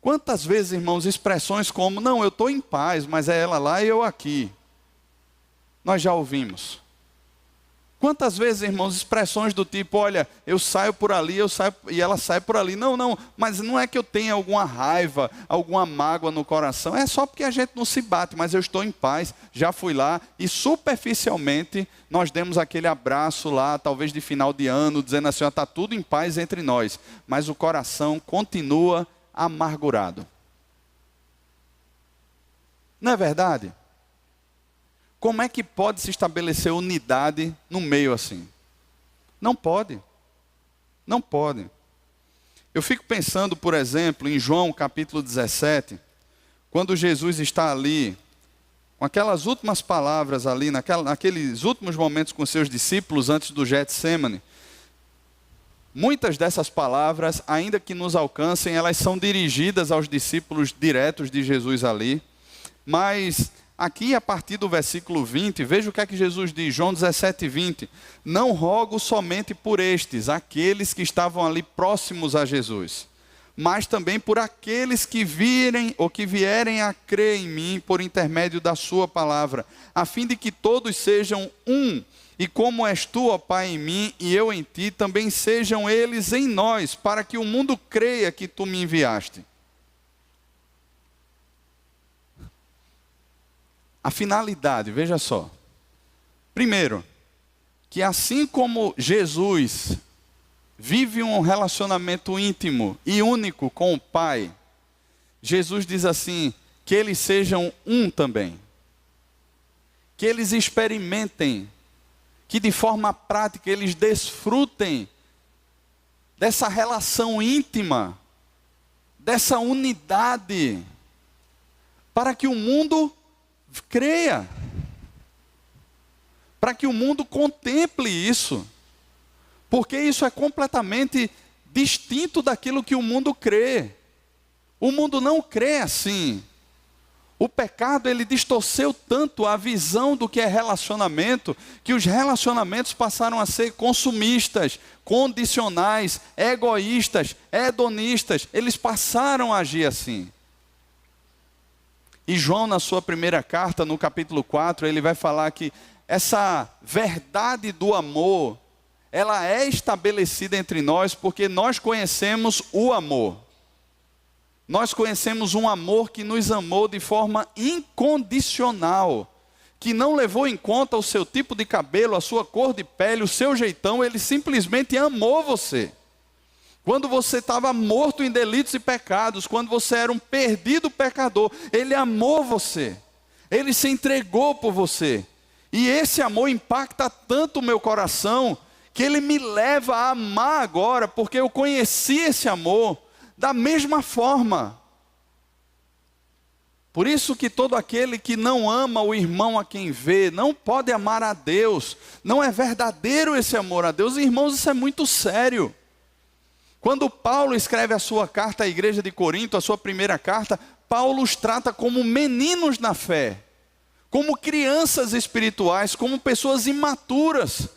Quantas vezes, irmãos, expressões como, não, eu estou em paz, mas é ela lá e eu aqui. Nós já ouvimos. Quantas vezes, irmãos, expressões do tipo, olha, eu saio por ali, eu saio e ela sai por ali. Não, mas não é que eu tenha alguma raiva, alguma mágoa no coração. É só porque a gente não se bate, mas eu estou em paz, já fui lá. E superficialmente, nós demos aquele abraço lá, talvez de final de ano, dizendo assim, está tudo em paz entre nós. Mas o coração continua amargurado. Não é verdade? Como é que pode se estabelecer unidade no meio assim? Não pode. Não pode. Eu fico pensando, por exemplo, em João capítulo 17, quando Jesus está ali, com aquelas últimas palavras ali, naqueles últimos momentos com seus discípulos antes do Getsêmani. Muitas dessas palavras, ainda que nos alcancem, elas são dirigidas aos discípulos diretos de Jesus ali. Mas aqui a partir do versículo 20, veja o que é que Jesus diz, João 17, 20. Não rogo somente por estes, aqueles que estavam ali próximos a Jesus, mas também por aqueles que virem ou que vierem a crer em mim por intermédio da sua palavra, a fim de que todos sejam um. E como és tu, ó Pai, em mim e eu em ti, também sejam eles em nós, para que o mundo creia que tu me enviaste. A finalidade, veja só. Primeiro, que assim como Jesus vive um relacionamento íntimo e único com o Pai, Jesus diz assim, que eles sejam um também. Que eles experimentem, que de forma prática eles desfrutem dessa relação íntima, dessa unidade, para que o mundo creia, para que o mundo contemple isso, porque isso é completamente distinto daquilo que o mundo crê. O mundo não crê assim. O pecado, ele distorceu tanto a visão do que é relacionamento, que os relacionamentos passaram a ser consumistas, condicionais, egoístas, hedonistas. Eles passaram a agir assim. E João, na sua primeira carta, no capítulo 4, ele vai falar que essa verdade do amor, ela é estabelecida entre nós porque nós conhecemos o amor. Nós conhecemos um amor que nos amou de forma incondicional, que não levou em conta o seu tipo de cabelo, a sua cor de pele, o seu jeitão, ele simplesmente amou você. Quando você estava morto em delitos e pecados, quando você era um perdido pecador, ele amou você, ele se entregou por você. E esse amor impacta tanto o meu coração, que ele me leva a amar agora, porque eu conheci esse amor da mesma forma. Por isso que todo aquele que não ama o irmão a quem vê, não pode amar a Deus. Não é verdadeiro esse amor a Deus. Irmãos, isso é muito sério. Quando Paulo escreve a sua carta à igreja de Corinto, a sua primeira carta, Paulo os trata como meninos na fé, como crianças espirituais, como pessoas imaturas,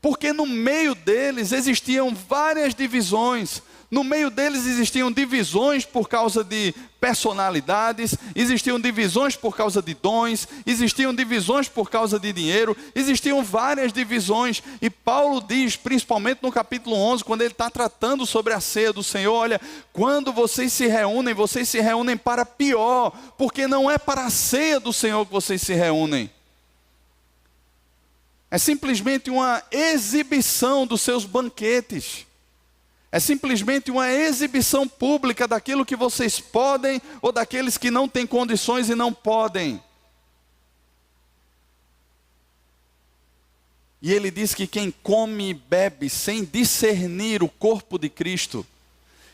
porque no meio deles existiam várias divisões. No meio deles existiam divisões por causa de personalidades, existiam divisões por causa de dons, existiam divisões por causa de dinheiro, existiam várias divisões. E Paulo diz, principalmente no capítulo 11, quando ele está tratando sobre a ceia do Senhor, olha, quando vocês se reúnem para pior, porque não é para a ceia do Senhor que vocês se reúnem. É simplesmente uma exibição dos seus banquetes. É simplesmente uma exibição pública daquilo que vocês podem ou daqueles que não têm condições e não podem. E ele diz que quem come e bebe sem discernir o corpo de Cristo,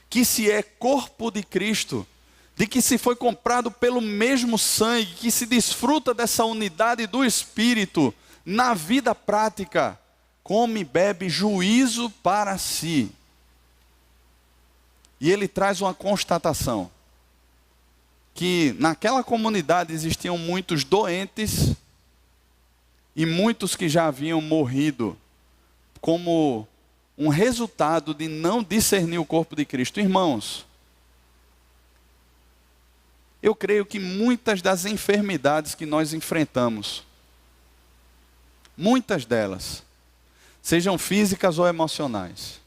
que se é corpo de Cristo, de que se foi comprado pelo mesmo sangue, que se desfruta dessa unidade do Espírito na vida prática, come e bebe juízo para si. E ele traz uma constatação, que naquela comunidade existiam muitos doentes e muitos que já haviam morrido, como um resultado de não discernir o corpo de Cristo. Irmãos, eu creio que muitas das enfermidades que nós enfrentamos, muitas delas, sejam físicas ou emocionais,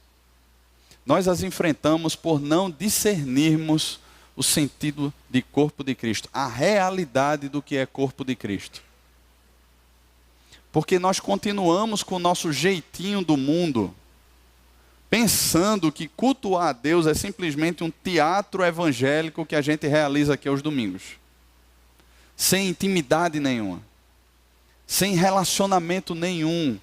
nós as enfrentamos por não discernirmos o sentido de corpo de Cristo, a realidade do que é corpo de Cristo. Porque nós continuamos com o nosso jeitinho do mundo, pensando que cultuar a Deus é simplesmente um teatro evangélico que a gente realiza aqui aos domingos, sem intimidade nenhuma, sem relacionamento nenhum.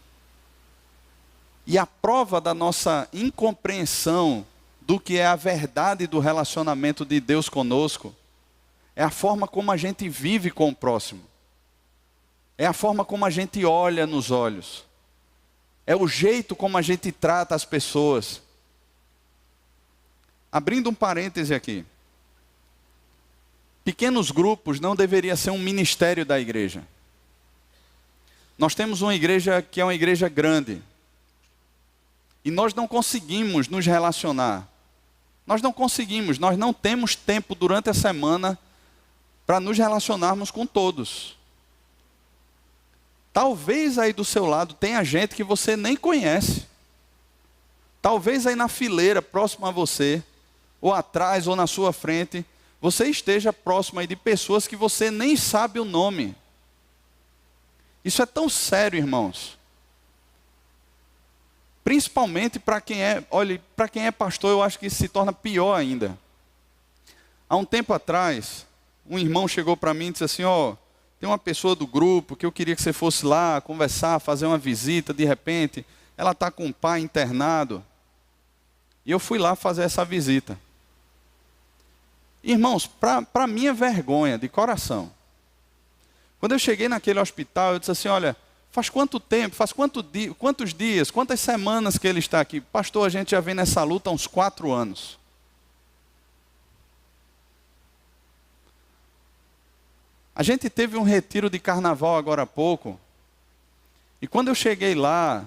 E a prova da nossa incompreensão do que é a verdade do relacionamento de Deus conosco é a forma como a gente vive com o próximo. É a forma como a gente olha nos olhos. É o jeito como a gente trata as pessoas. Abrindo um parêntese aqui. Pequenos grupos não deveria ser um ministério da igreja. Nós temos uma igreja que é uma igreja grande. E nós não conseguimos nos relacionar. Nós não temos tempo durante a semana para nos relacionarmos com todos. Talvez aí do seu lado tenha gente que você nem conhece. Talvez aí na fileira próxima a você, ou atrás ou na sua frente, você esteja próximo aí de pessoas que você nem sabe o nome. Isso é tão sério, irmãos. Principalmente para quem é pastor, eu acho que isso se torna pior ainda. Há um tempo atrás, um irmão chegou para mim e disse assim, tem uma pessoa do grupo que eu queria que você fosse lá conversar, fazer uma visita, de repente, ela está com o pai internado. E eu fui lá fazer essa visita. Irmãos, para minha vergonha de coração, quando eu cheguei naquele hospital, eu disse assim, olha, faz quanto tempo, quantos dias, quantas semanas que ele está aqui? Pastor, a gente já vem nessa luta há uns 4 anos. A gente teve um retiro de carnaval agora há pouco, e quando eu cheguei lá,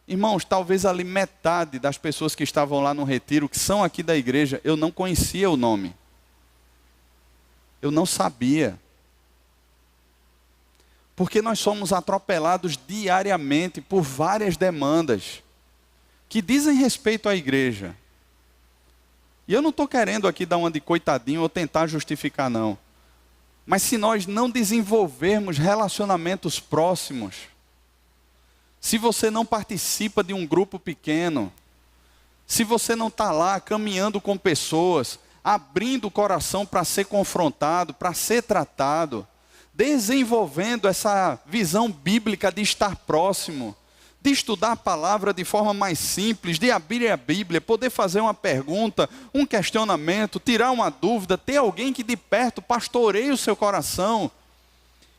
irmãos, talvez ali metade das pessoas que estavam lá no retiro, que são aqui da igreja, eu não conhecia o nome. Eu não sabia. Porque nós somos atropelados diariamente por várias demandas que dizem respeito à igreja. E eu não estou querendo aqui dar uma de coitadinho ou tentar justificar, não. Mas se nós não desenvolvermos relacionamentos próximos, se você não participa de um grupo pequeno, se você não está lá caminhando com pessoas, abrindo o coração para ser confrontado, para ser tratado, desenvolvendo essa visão bíblica de estar próximo, de estudar a palavra de forma mais simples, de abrir a Bíblia, poder fazer uma pergunta, um questionamento, tirar uma dúvida, ter alguém que de perto pastoreie o seu coração.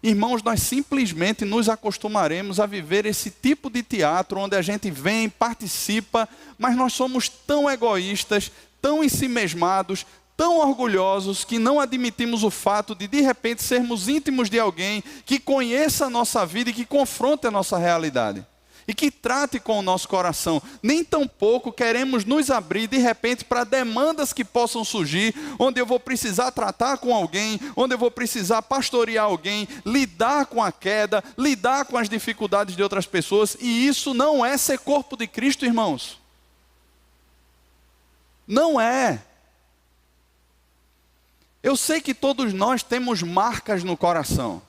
Irmãos, nós simplesmente nos acostumaremos a viver esse tipo de teatro, onde a gente vem, participa, mas nós somos tão egoístas, tão ensimesmados, tão orgulhosos, que não admitimos o fato de repente, sermos íntimos de alguém que conheça a nossa vida e que confronte a nossa realidade. E que trate com o nosso coração. Nem tampouco queremos nos abrir, de repente, para demandas que possam surgir, onde eu vou precisar tratar com alguém, onde eu vou precisar pastorear alguém, lidar com a queda, lidar com as dificuldades de outras pessoas. E isso não é ser corpo de Cristo, irmãos. Não é. Eu sei que todos nós temos marcas no coração.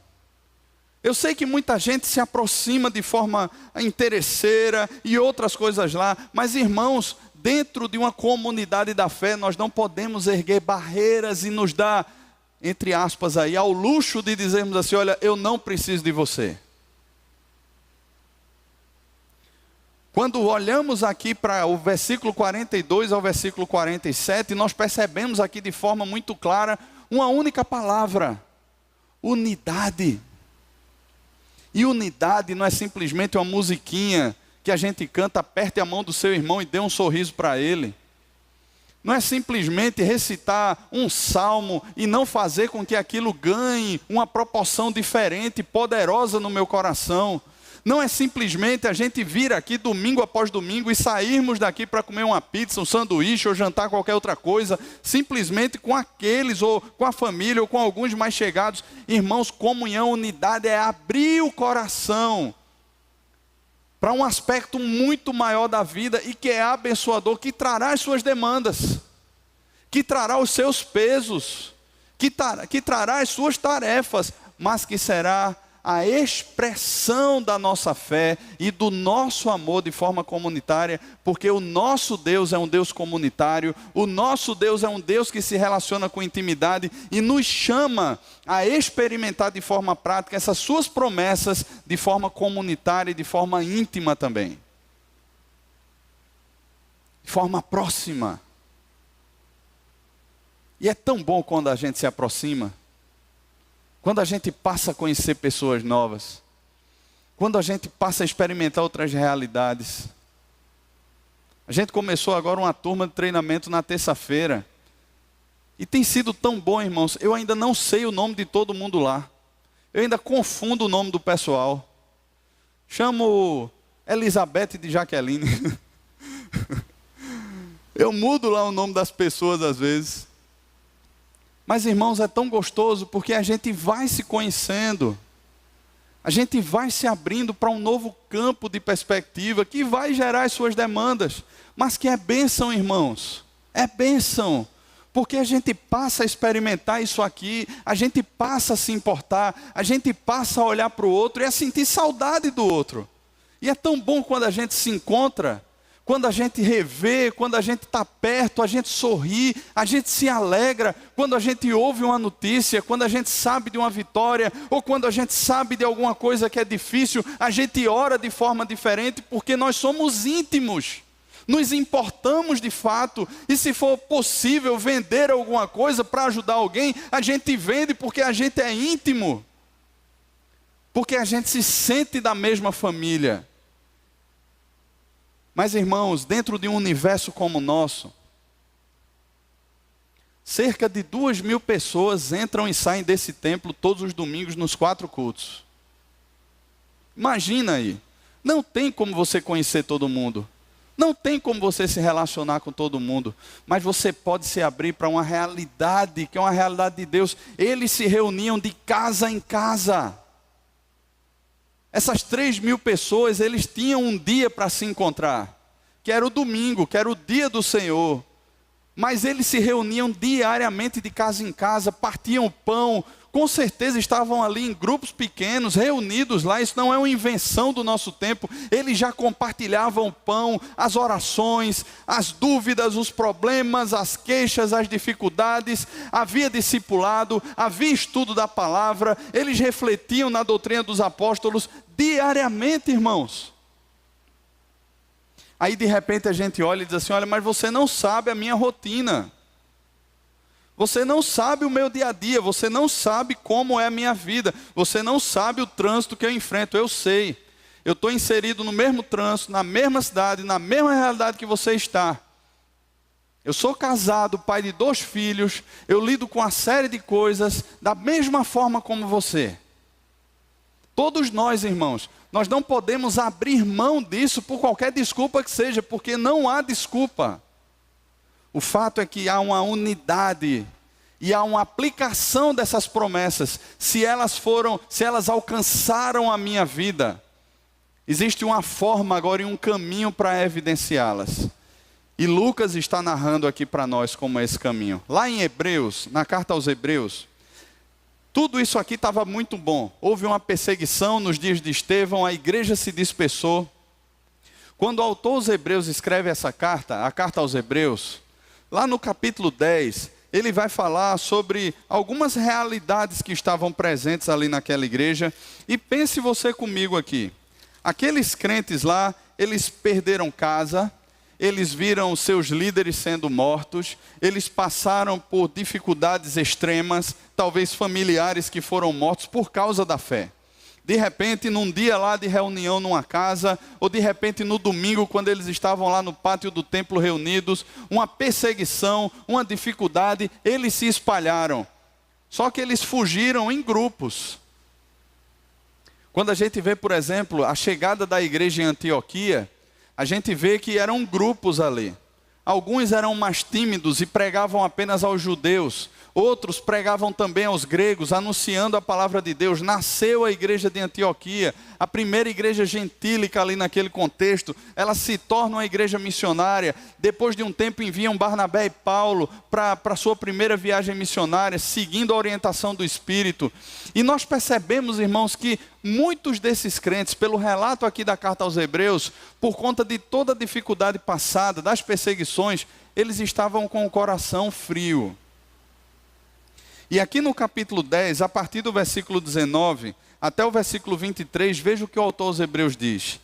Eu sei que muita gente se aproxima de forma interesseira e outras coisas lá, mas irmãos, dentro de uma comunidade da fé, nós não podemos erguer barreiras e nos dar, entre aspas aí, ao luxo de dizermos assim, olha, eu não preciso de você. Quando olhamos aqui para o versículo 42 ao versículo 47, nós percebemos aqui de forma muito clara uma única palavra: unidade. E unidade não é simplesmente uma musiquinha que a gente canta, aperte a mão do seu irmão e dê um sorriso para ele. Não é simplesmente recitar um salmo e não fazer com que aquilo ganhe uma proporção diferente, poderosa no meu coração. Não é simplesmente a gente vir aqui domingo após domingo e sairmos daqui para comer uma pizza, um sanduíche ou jantar qualquer outra coisa, simplesmente com aqueles ou com a família ou com alguns mais chegados. Irmãos, comunhão, unidade é abrir o coração para um aspecto muito maior da vida e que é abençoador, que trará as suas demandas, que trará os seus pesos, que trará as suas tarefas, mas que será a expressão da nossa fé e do nosso amor de forma comunitária, porque o nosso Deus é um Deus comunitário, o nosso Deus é um Deus que se relaciona com intimidade e nos chama a experimentar de forma prática essas suas promessas de forma comunitária e de forma íntima também. De forma próxima. E é tão bom quando a gente se aproxima, quando a gente passa a conhecer pessoas novas, quando a gente passa a experimentar outras realidades. A gente começou agora uma turma de treinamento na terça-feira, e tem sido tão bom, irmãos, eu ainda não sei o nome de todo mundo lá, eu ainda confundo o nome do pessoal, chamo Elizabeth de Jaqueline, eu mudo lá o nome das pessoas às vezes. Mas irmãos, é tão gostoso porque a gente vai se conhecendo, a gente vai se abrindo para um novo campo de perspectiva que vai gerar as suas demandas, mas que é bênção, irmãos, é bênção, porque a gente passa a experimentar isso aqui, a gente passa a se importar, a gente passa a olhar para o outro e a sentir saudade do outro. E é tão bom quando a gente se encontra, quando a gente revê, quando a gente está perto, a gente sorri, a gente se alegra, quando a gente ouve uma notícia, quando a gente sabe de uma vitória, ou quando a gente sabe de alguma coisa que é difícil, a gente ora de forma diferente, porque nós somos íntimos, nos importamos de fato, e se for possível vender alguma coisa para ajudar alguém, a gente vende porque a gente é íntimo, porque a gente se sente da mesma família. Mas irmãos, dentro de um universo como o nosso, cerca de 2.000 pessoas entram e saem desse templo todos os domingos nos 4 cultos. Imagina aí, não tem como você conhecer todo mundo. Não tem como você se relacionar com todo mundo, mas você pode se abrir para uma realidade, que é uma realidade de Deus. Eles se reuniam de casa em casa. Essas 3.000 pessoas, eles tinham um dia para se encontrar, que era o domingo, que era o dia do Senhor. Mas eles se reuniam diariamente de casa em casa, partiam pão, com certeza estavam ali em grupos pequenos, reunidos lá. Isso não é uma invenção do nosso tempo. Eles já compartilhavam o pão, as orações, as dúvidas, os problemas, as queixas, as dificuldades. Havia discipulado, havia estudo da palavra. Eles refletiam na doutrina dos apóstolos diariamente, irmãos. Aí de repente a gente olha e diz assim: olha, mas você não sabe a minha rotina. Você não sabe o meu dia a dia, você não sabe como é a minha vida, você não sabe o trânsito que eu enfrento. Eu sei, eu estou inserido no mesmo trânsito, na mesma cidade, na mesma realidade que você está. Eu sou casado, pai de 2 filhos, eu lido com uma série de coisas da mesma forma como você. Todos nós, irmãos, nós não podemos abrir mão disso por qualquer desculpa que seja, porque não há desculpa. O fato é que há uma unidade e há uma aplicação dessas promessas. Se elas alcançaram a minha vida, existe uma forma agora e um caminho para evidenciá-las. E Lucas está narrando aqui para nós como é esse caminho. Lá em Hebreus, na carta aos Hebreus, tudo isso aqui estava muito bom. Houve uma perseguição nos dias de Estevão, a igreja se dispersou. Quando o autor aos Hebreus escreve essa carta, a carta aos Hebreus, lá no capítulo 10, ele vai falar sobre algumas realidades que estavam presentes ali naquela igreja. E pense você comigo aqui. Aqueles crentes lá, eles perderam casa, eles viram seus líderes sendo mortos, eles passaram por dificuldades extremas, talvez familiares que foram mortos por causa da fé. De repente, num dia lá de reunião numa casa, ou de repente no domingo, quando eles estavam lá no pátio do templo reunidos, uma perseguição, uma dificuldade, eles se espalharam. Só que eles fugiram em grupos. Quando a gente vê, por exemplo, a chegada da igreja em Antioquia, a gente vê que eram grupos ali. Alguns eram mais tímidos e pregavam apenas aos judeus. Outros pregavam também aos gregos, anunciando a palavra de Deus. Nasceu a igreja de Antioquia, a primeira igreja gentílica ali naquele contexto. Ela se torna uma igreja missionária. Depois de um tempo enviam Barnabé e Paulo para a sua primeira viagem missionária, seguindo a orientação do Espírito. E nós percebemos, irmãos, que muitos desses crentes, pelo relato aqui da carta aos Hebreus, por conta de toda a dificuldade passada, das perseguições, eles estavam com o coração frio. E aqui no capítulo 10, a partir do versículo 19 até o versículo 23, veja o que o autor aos Hebreus diz.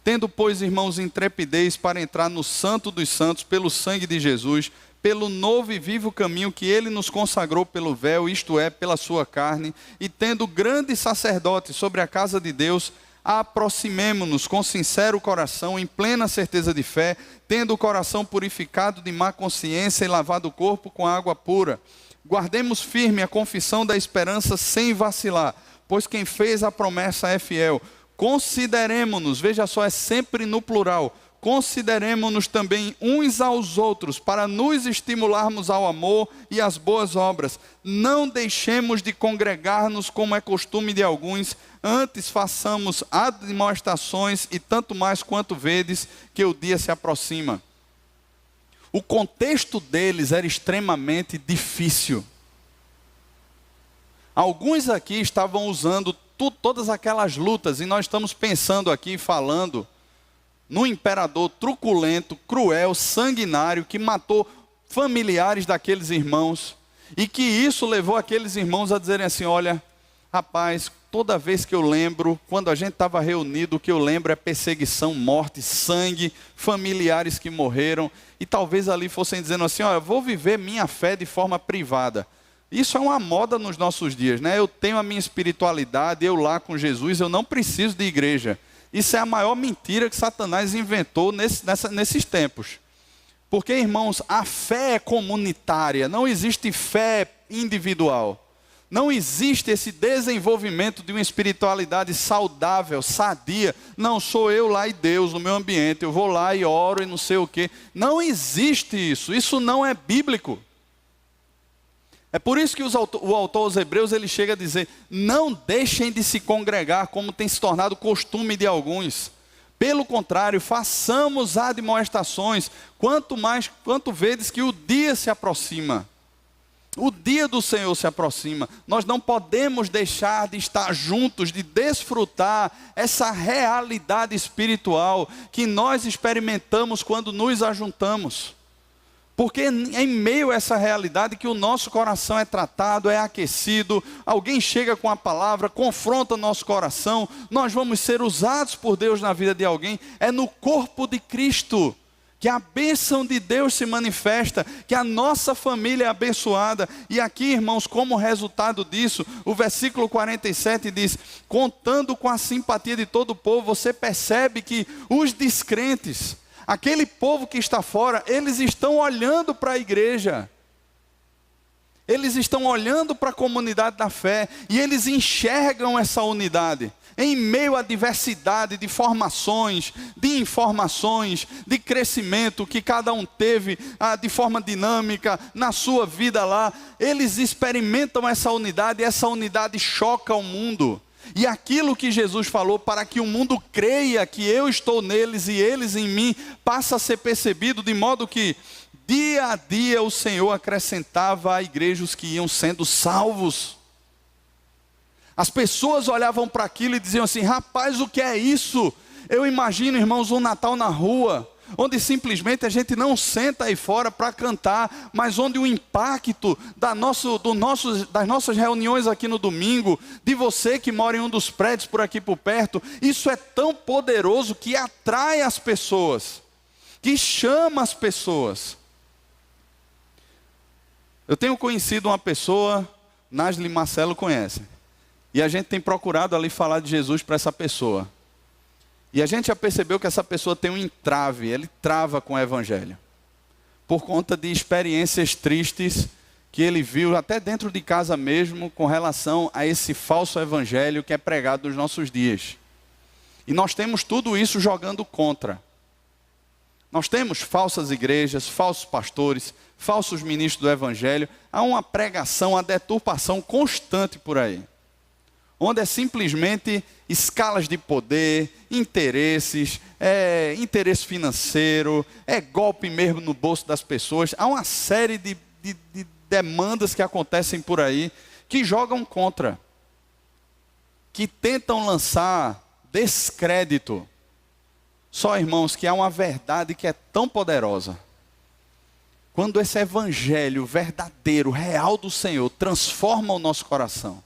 Tendo, pois, irmãos, intrepidez para entrar no santo dos santos pelo sangue de Jesus, pelo novo e vivo caminho que ele nos consagrou pelo véu, isto é, pela sua carne, e tendo grande sacerdote sobre a casa de Deus, aproximemo-nos com sincero coração, em plena certeza de fé, tendo o coração purificado de má consciência e lavado o corpo com água pura. Guardemos firme a confissão da esperança sem vacilar, pois quem fez a promessa é fiel. Consideremo-nos, veja só, é sempre no plural, consideremo-nos também uns aos outros, para nos estimularmos ao amor e às boas obras. Não deixemos de congregar-nos como é costume de alguns, antes façamos admoestações, e tanto mais quanto vedes que o dia se aproxima. O contexto deles era extremamente difícil. Alguns aqui estavam usando todas aquelas lutas, e nós estamos pensando aqui, falando, no imperador truculento, cruel, sanguinário, que matou familiares daqueles irmãos, e que isso levou aqueles irmãos a dizerem assim: olha, Rapaz, toda vez que eu lembro, quando a gente estava reunido, o que eu lembro é perseguição, morte, sangue, familiares que morreram. E talvez ali fossem dizendo assim, olha, eu vou viver minha fé de forma privada. Isso é uma moda nos nossos dias, né? Eu tenho a minha espiritualidade, eu lá com Jesus, eu não preciso de igreja. Isso é a maior mentira que Satanás inventou nesses tempos. Porque, irmãos, a fé é comunitária, não existe fé individual. Não existe esse desenvolvimento de uma espiritualidade saudável, sadia. Não, sou eu lá e Deus no meu ambiente, eu vou lá e oro e não sei o quê. Não existe isso, isso não é bíblico. É por isso que o autor aos Hebreus, ele chega a dizer, não deixem de se congregar como tem se tornado costume de alguns. Pelo contrário, façamos admoestações, quanto vedes que o dia se aproxima. O dia do Senhor se aproxima. Nós não podemos deixar de estar juntos, de desfrutar essa realidade espiritual que nós experimentamos quando nos ajuntamos. Porque em meio a essa realidade que o nosso coração é tratado, é aquecido, alguém chega com a palavra, confronta nosso coração, nós vamos ser usados por Deus na vida de alguém, é no corpo de Cristo que a bênção de Deus se manifesta, que a nossa família é abençoada. E aqui, irmãos, como resultado disso, o versículo 47 diz, contando com a simpatia de todo o povo, você percebe que os descrentes, aquele povo que está fora, eles estão olhando para a igreja. Eles estão olhando para a comunidade da fé e eles enxergam essa unidade. Em meio à diversidade de formações, de informações, de crescimento que cada um teve de forma dinâmica na sua vida lá, eles experimentam essa unidade e essa unidade choca o mundo. E aquilo que Jesus falou, para que o mundo creia que eu estou neles e eles em mim, passa a ser percebido, de modo que dia a dia o Senhor acrescentava à igreja os que iam sendo salvos. As pessoas olhavam para aquilo e diziam assim, rapaz, o que é isso? Eu imagino, irmãos, um Natal na rua, onde simplesmente a gente não senta aí fora para cantar, mas onde o impacto das nossas reuniões aqui no domingo, de você que mora em um dos prédios por aqui por perto, isso é tão poderoso que atrai as pessoas, que chama as pessoas. Eu tenho conhecido uma pessoa, Nasli e Marcelo conhecem, e a gente tem procurado ali falar de Jesus para essa pessoa. E a gente já percebeu que essa pessoa tem um entrave, ele trava com o evangelho. Por conta de experiências tristes que ele viu até dentro de casa mesmo com relação a esse falso evangelho que é pregado nos nossos dias. E nós temos tudo isso jogando contra. Nós temos falsas igrejas, falsos pastores, falsos ministros do evangelho. Há uma pregação, uma deturpação constante por aí. Onde é simplesmente escalas de poder, interesses, interesse financeiro, é golpe mesmo no bolso das pessoas. Há uma série de demandas que acontecem por aí, que jogam contra, que tentam lançar descrédito. Só, irmãos, que há uma verdade que é tão poderosa. Quando esse evangelho verdadeiro, real do Senhor, transforma o nosso coração,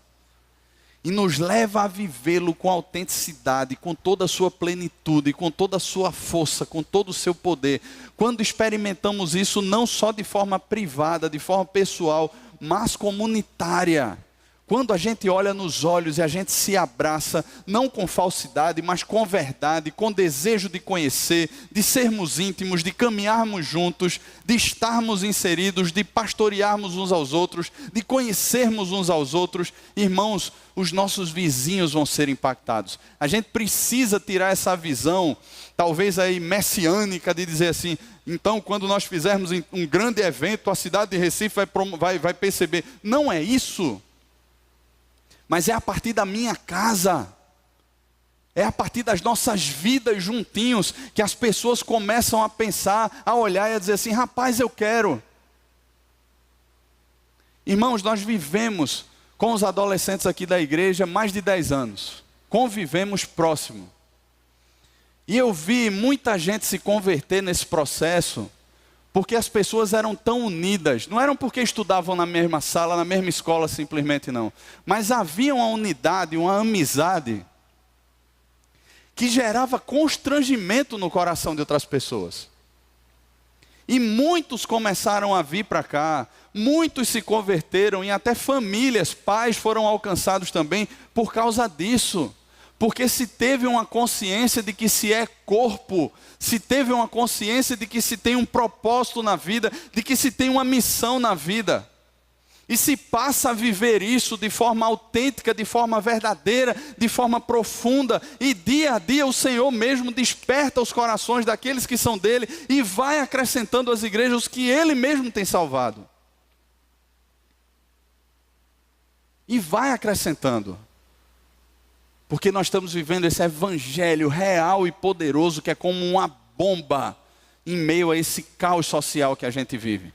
e nos leva a vivê-lo com autenticidade, com toda a sua plenitude, com toda a sua força, com todo o seu poder. Quando experimentamos isso não só de forma privada, de forma pessoal, mas comunitária. Quando a gente olha nos olhos e a gente se abraça, não com falsidade, mas com verdade, com desejo de conhecer, de sermos íntimos, de caminharmos juntos, de estarmos inseridos, de pastorearmos uns aos outros, de conhecermos uns aos outros, irmãos, os nossos vizinhos vão ser impactados. A gente precisa tirar essa visão, talvez aí messiânica, de dizer assim, então quando nós fizermos um grande evento, a cidade de Recife vai perceber. Não é isso. Mas é a partir da minha casa, é a partir das nossas vidas juntinhos, que as pessoas começam a pensar, a olhar e a dizer assim, rapaz, eu quero. Irmãos, nós vivemos com os adolescentes aqui da igreja mais de 10 anos, convivemos próximo. E eu vi muita gente se converter nesse processo, Porque as pessoas eram tão unidas, não eram porque estudavam na mesma sala, na mesma escola simplesmente não. Mas havia uma unidade, uma amizade, que gerava constrangimento no coração de outras pessoas. E muitos começaram a vir para cá, muitos se converteram e até famílias, pais foram alcançados também por causa disso. Porque se teve uma consciência de que se é corpo, se teve uma consciência de que se tem um propósito na vida, de que se tem uma missão na vida. E se passa a viver isso de forma autêntica, de forma verdadeira, de forma profunda. E dia a dia o Senhor mesmo desperta os corações daqueles que são dele e vai acrescentando às igrejas que ele mesmo tem salvado. E vai acrescentando. Porque nós estamos vivendo esse evangelho real e poderoso que é como uma bomba em meio a esse caos social que a gente vive.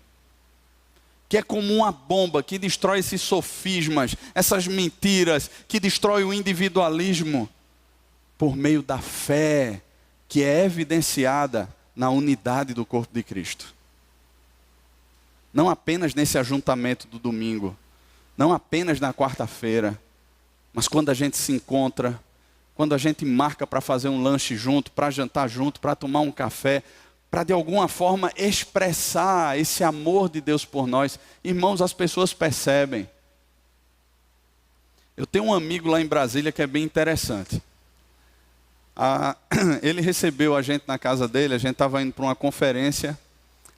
Que é como uma bomba que destrói esses sofismas, essas mentiras, que destrói o individualismo por meio da fé que é evidenciada na unidade do corpo de Cristo. Não apenas nesse ajuntamento do domingo, não apenas na quarta-feira, mas quando a gente se encontra, quando a gente marca para fazer um lanche junto, para jantar junto, para tomar um café, para de alguma forma expressar esse amor de Deus por nós, irmãos, as pessoas percebem. Eu tenho um amigo lá em Brasília que é bem interessante. Ele recebeu a gente na casa dele, a gente estava indo para uma conferência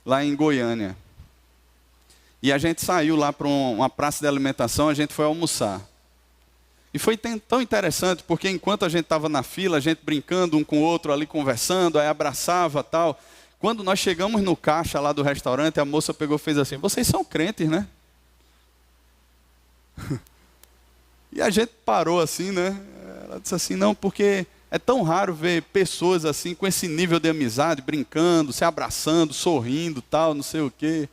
lá em Goiânia. E a gente saiu lá para uma praça de alimentação, a gente foi almoçar. E foi tão interessante, porque enquanto a gente estava na fila, a gente brincando um com o outro ali, conversando, aí abraçava tal. Quando nós chegamos no caixa lá do restaurante, a moça pegou e fez assim: vocês são crentes, né? E a gente parou assim, né? Ela disse assim: não, porque é tão raro ver pessoas assim, com esse nível de amizade, brincando, se abraçando, sorrindo, tal, não sei o quê.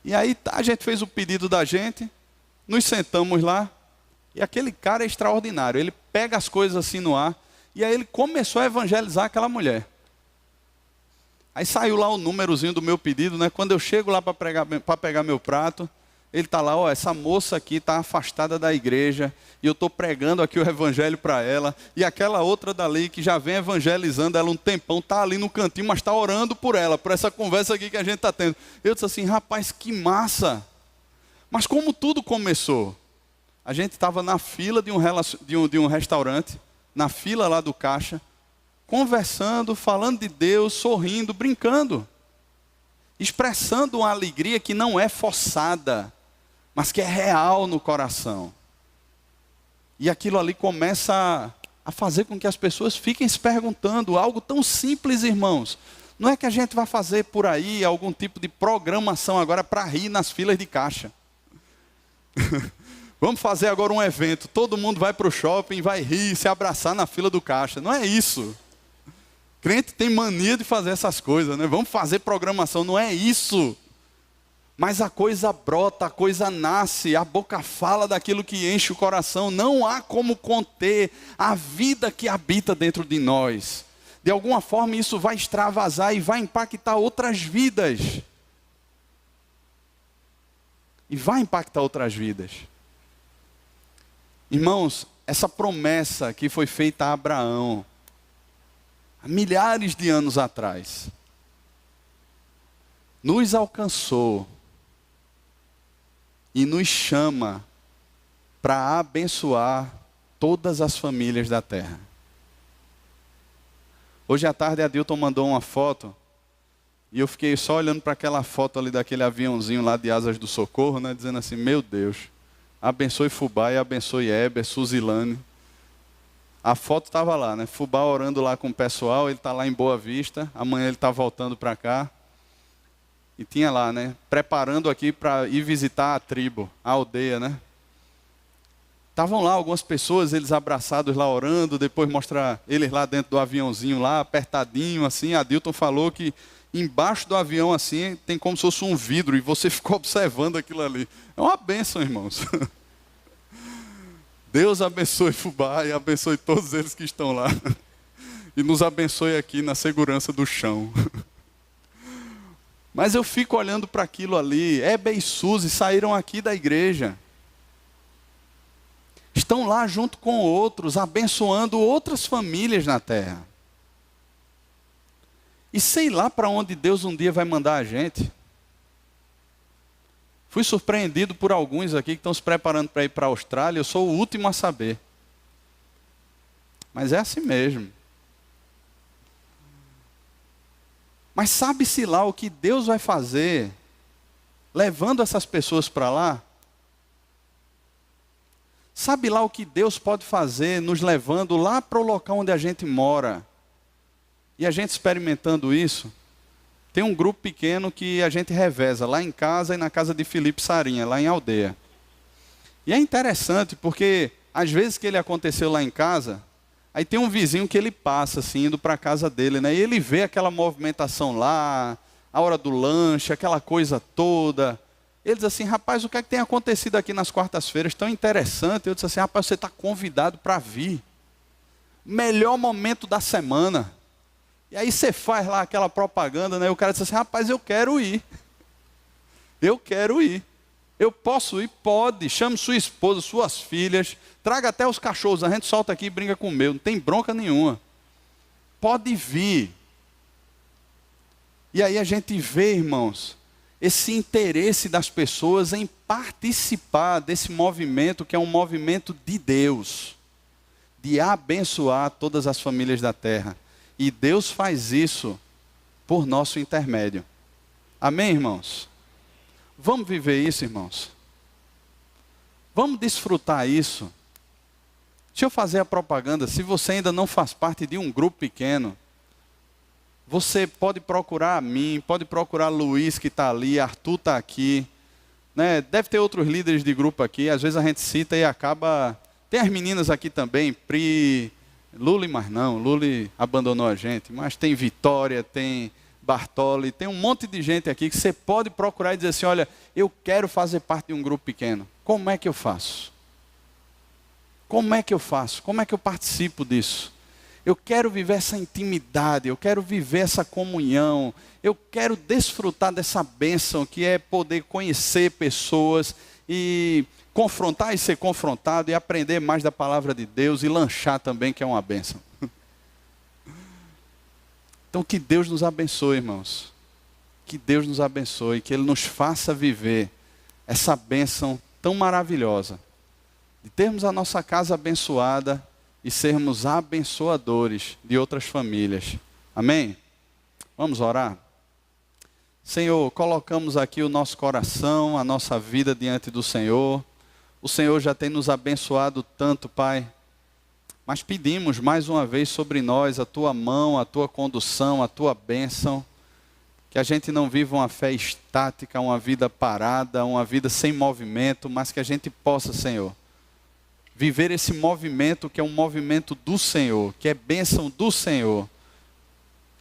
E aí a gente fez o pedido da gente, nos sentamos lá, e aquele cara é extraordinário. Ele pega as coisas assim no ar, e aí ele começou a evangelizar aquela mulher. Aí saiu lá o númerozinho do meu pedido, né? Quando eu chego lá para pegar meu prato, ele está lá: ó, essa moça aqui está afastada da igreja, e eu estou pregando aqui o evangelho para ela, e aquela outra dali que já vem evangelizando ela um tempão, está ali no cantinho, mas está orando por ela, por essa conversa aqui que a gente está tendo. Eu disse assim: rapaz, que massa! Mas como tudo começou? A gente estava na fila de um restaurante, na fila lá do caixa, conversando, falando de Deus, sorrindo, brincando, expressando uma alegria que não é forçada, mas que é real no coração. E aquilo ali começa a fazer com que as pessoas fiquem se perguntando algo tão simples, irmãos. Não é que a gente vai fazer por aí algum tipo de programação agora para rir nas filas de caixa. Vamos fazer agora um evento, todo mundo vai para o shopping, vai rir, se abraçar na fila do caixa. Não é isso. Crente tem mania de fazer essas coisas, né? Vamos fazer programação, não é isso. Mas a coisa brota, a coisa nasce, a boca fala daquilo que enche o coração. Não há como conter a vida que habita dentro de nós. De alguma forma isso vai extravasar e vai impactar outras vidas. E vai impactar outras vidas. Irmãos, essa promessa que foi feita a Abraão, há milhares de anos atrás, nos alcançou e nos chama para abençoar todas as famílias da terra. Hoje à tarde a Dilton mandou uma foto, e eu fiquei só olhando para aquela foto ali daquele aviãozinho lá de Asas do Socorro, né, dizendo assim: meu Deus, abençoe Fubá e abençoe Heber, Suzilane. A foto estava lá, né? Fubá orando lá com o pessoal, ele está lá em Boa Vista, amanhã ele está voltando para cá. E tinha lá, né? Preparando aqui para ir visitar a tribo, a aldeia, né? Estavam lá algumas pessoas, eles abraçados lá orando, depois mostra eles lá dentro do aviãozinho lá, apertadinho assim. A Dilton falou que embaixo do avião assim, tem como se fosse um vidro, e você ficou observando aquilo ali. É uma bênção, irmãos. Deus abençoe Fubá e abençoe todos eles que estão lá. E nos abençoe aqui na segurança do chão. Mas eu fico olhando para aquilo ali. Hebe e Suzy saíram aqui da igreja. Estão lá junto com outros, abençoando outras famílias na terra. E sei lá para onde Deus um dia vai mandar a gente. Fui surpreendido por alguns aqui que estão se preparando para ir para a Austrália. Eu sou o último a saber. Mas é assim mesmo. Mas sabe-se lá o que Deus vai fazer levando essas pessoas para lá? Sabe lá o que Deus pode fazer nos levando lá para o local onde a gente mora? E a gente experimentando isso, tem um grupo pequeno que a gente reveza lá em casa e na casa de Felipe Sarinha, lá em Aldeia. E é interessante porque às vezes que ele aconteceu lá em casa, aí tem um vizinho que ele passa assim, indo para a casa dele, né? E ele vê aquela movimentação lá, a hora do lanche, aquela coisa toda. Ele diz assim, rapaz, o que é que tem acontecido aqui nas quartas-feiras? Tão interessante. Eu disse assim, rapaz, você está convidado para vir. Melhor momento da semana. E aí você faz lá aquela propaganda, né? E o cara diz assim, rapaz, eu quero ir. Eu quero ir. Eu posso ir? Pode. Chame sua esposa, suas filhas. Traga até os cachorros. A gente solta aqui e brinca com o meu. Não tem bronca nenhuma. Pode vir. E aí a gente vê, irmãos, esse interesse das pessoas em participar desse movimento, que é um movimento de Deus. De abençoar todas as famílias da terra. E Deus faz isso por nosso intermédio. Amém, irmãos? Vamos viver isso, irmãos? Vamos desfrutar isso? Deixa eu fazer a propaganda. Se você ainda não faz parte de um grupo pequeno, você pode procurar a mim, pode procurar Luiz que está ali, Arthur está aqui. Né? Deve ter outros líderes de grupo aqui. Às vezes a gente cita e acaba... Tem as meninas aqui também, Pri... Luli, mas não, Luli abandonou a gente, mas tem Vitória, tem Bartoli, tem um monte de gente aqui que você pode procurar e dizer assim, olha, eu quero fazer parte de um grupo pequeno. Como é que eu faço? Como é que eu faço? Como é que eu participo disso? Eu quero viver essa intimidade, eu quero viver essa comunhão, eu quero desfrutar dessa bênção que é poder conhecer pessoas e confrontar e ser confrontado e aprender mais da palavra de Deus e lanchar também, que é uma bênção. Então que Deus nos abençoe, irmãos. Que Deus nos abençoe, que Ele nos faça viver essa bênção tão maravilhosa. De termos a nossa casa abençoada e sermos abençoadores de outras famílias. Amém? Vamos orar? Senhor, colocamos aqui o nosso coração, a nossa vida diante do Senhor. O Senhor já tem nos abençoado tanto, Pai. Mas pedimos mais uma vez sobre nós a Tua mão, a Tua condução, a Tua bênção. Que a gente não viva uma fé estática, uma vida parada, uma vida sem movimento, mas que a gente possa, Senhor, viver esse movimento que é um movimento do Senhor, que é bênção do Senhor,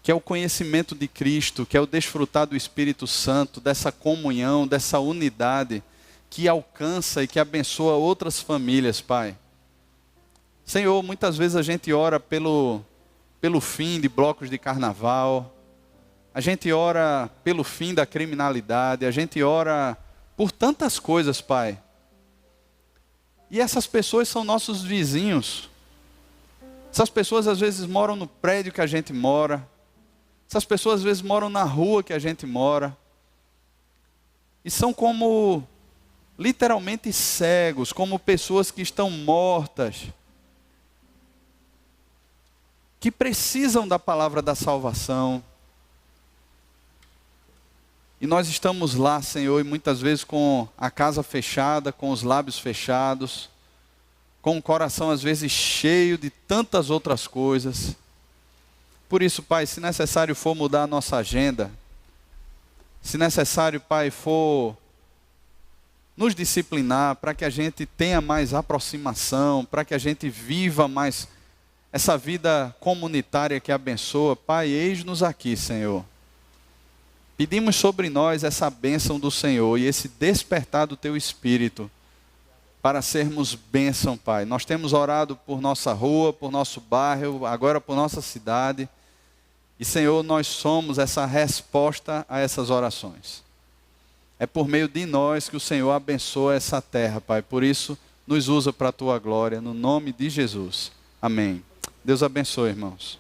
que é o conhecimento de Cristo, que é o desfrutar do Espírito Santo, dessa comunhão, dessa unidade, que alcança e que abençoa outras famílias, Pai. Senhor, muitas vezes a gente ora pelo fim de blocos de carnaval, a gente ora pelo fim da criminalidade, a gente ora por tantas coisas, Pai. E essas pessoas são nossos vizinhos. Essas pessoas às vezes moram no prédio que a gente mora. Essas pessoas às vezes moram na rua que a gente mora. E são como literalmente cegos, como pessoas que estão mortas, que precisam da palavra da salvação. E nós estamos lá, Senhor, e muitas vezes com a casa fechada, com os lábios fechados, com o coração às vezes cheio de tantas outras coisas. Por isso, Pai, se necessário for mudar a nossa agenda, se necessário, Pai, for nos disciplinar para que a gente tenha mais aproximação, para que a gente viva mais essa vida comunitária que abençoa, Pai, eis-nos aqui, Senhor. Pedimos sobre nós essa bênção do Senhor e esse despertar do Teu Espírito para sermos bênção, Pai. Nós temos orado por nossa rua, por nosso bairro, agora por nossa cidade. E, Senhor, nós somos essa resposta a essas orações. É por meio de nós que o Senhor abençoa essa terra, Pai. Por isso, nos usa para a Tua glória, no nome de Jesus. Amém. Deus abençoe, irmãos.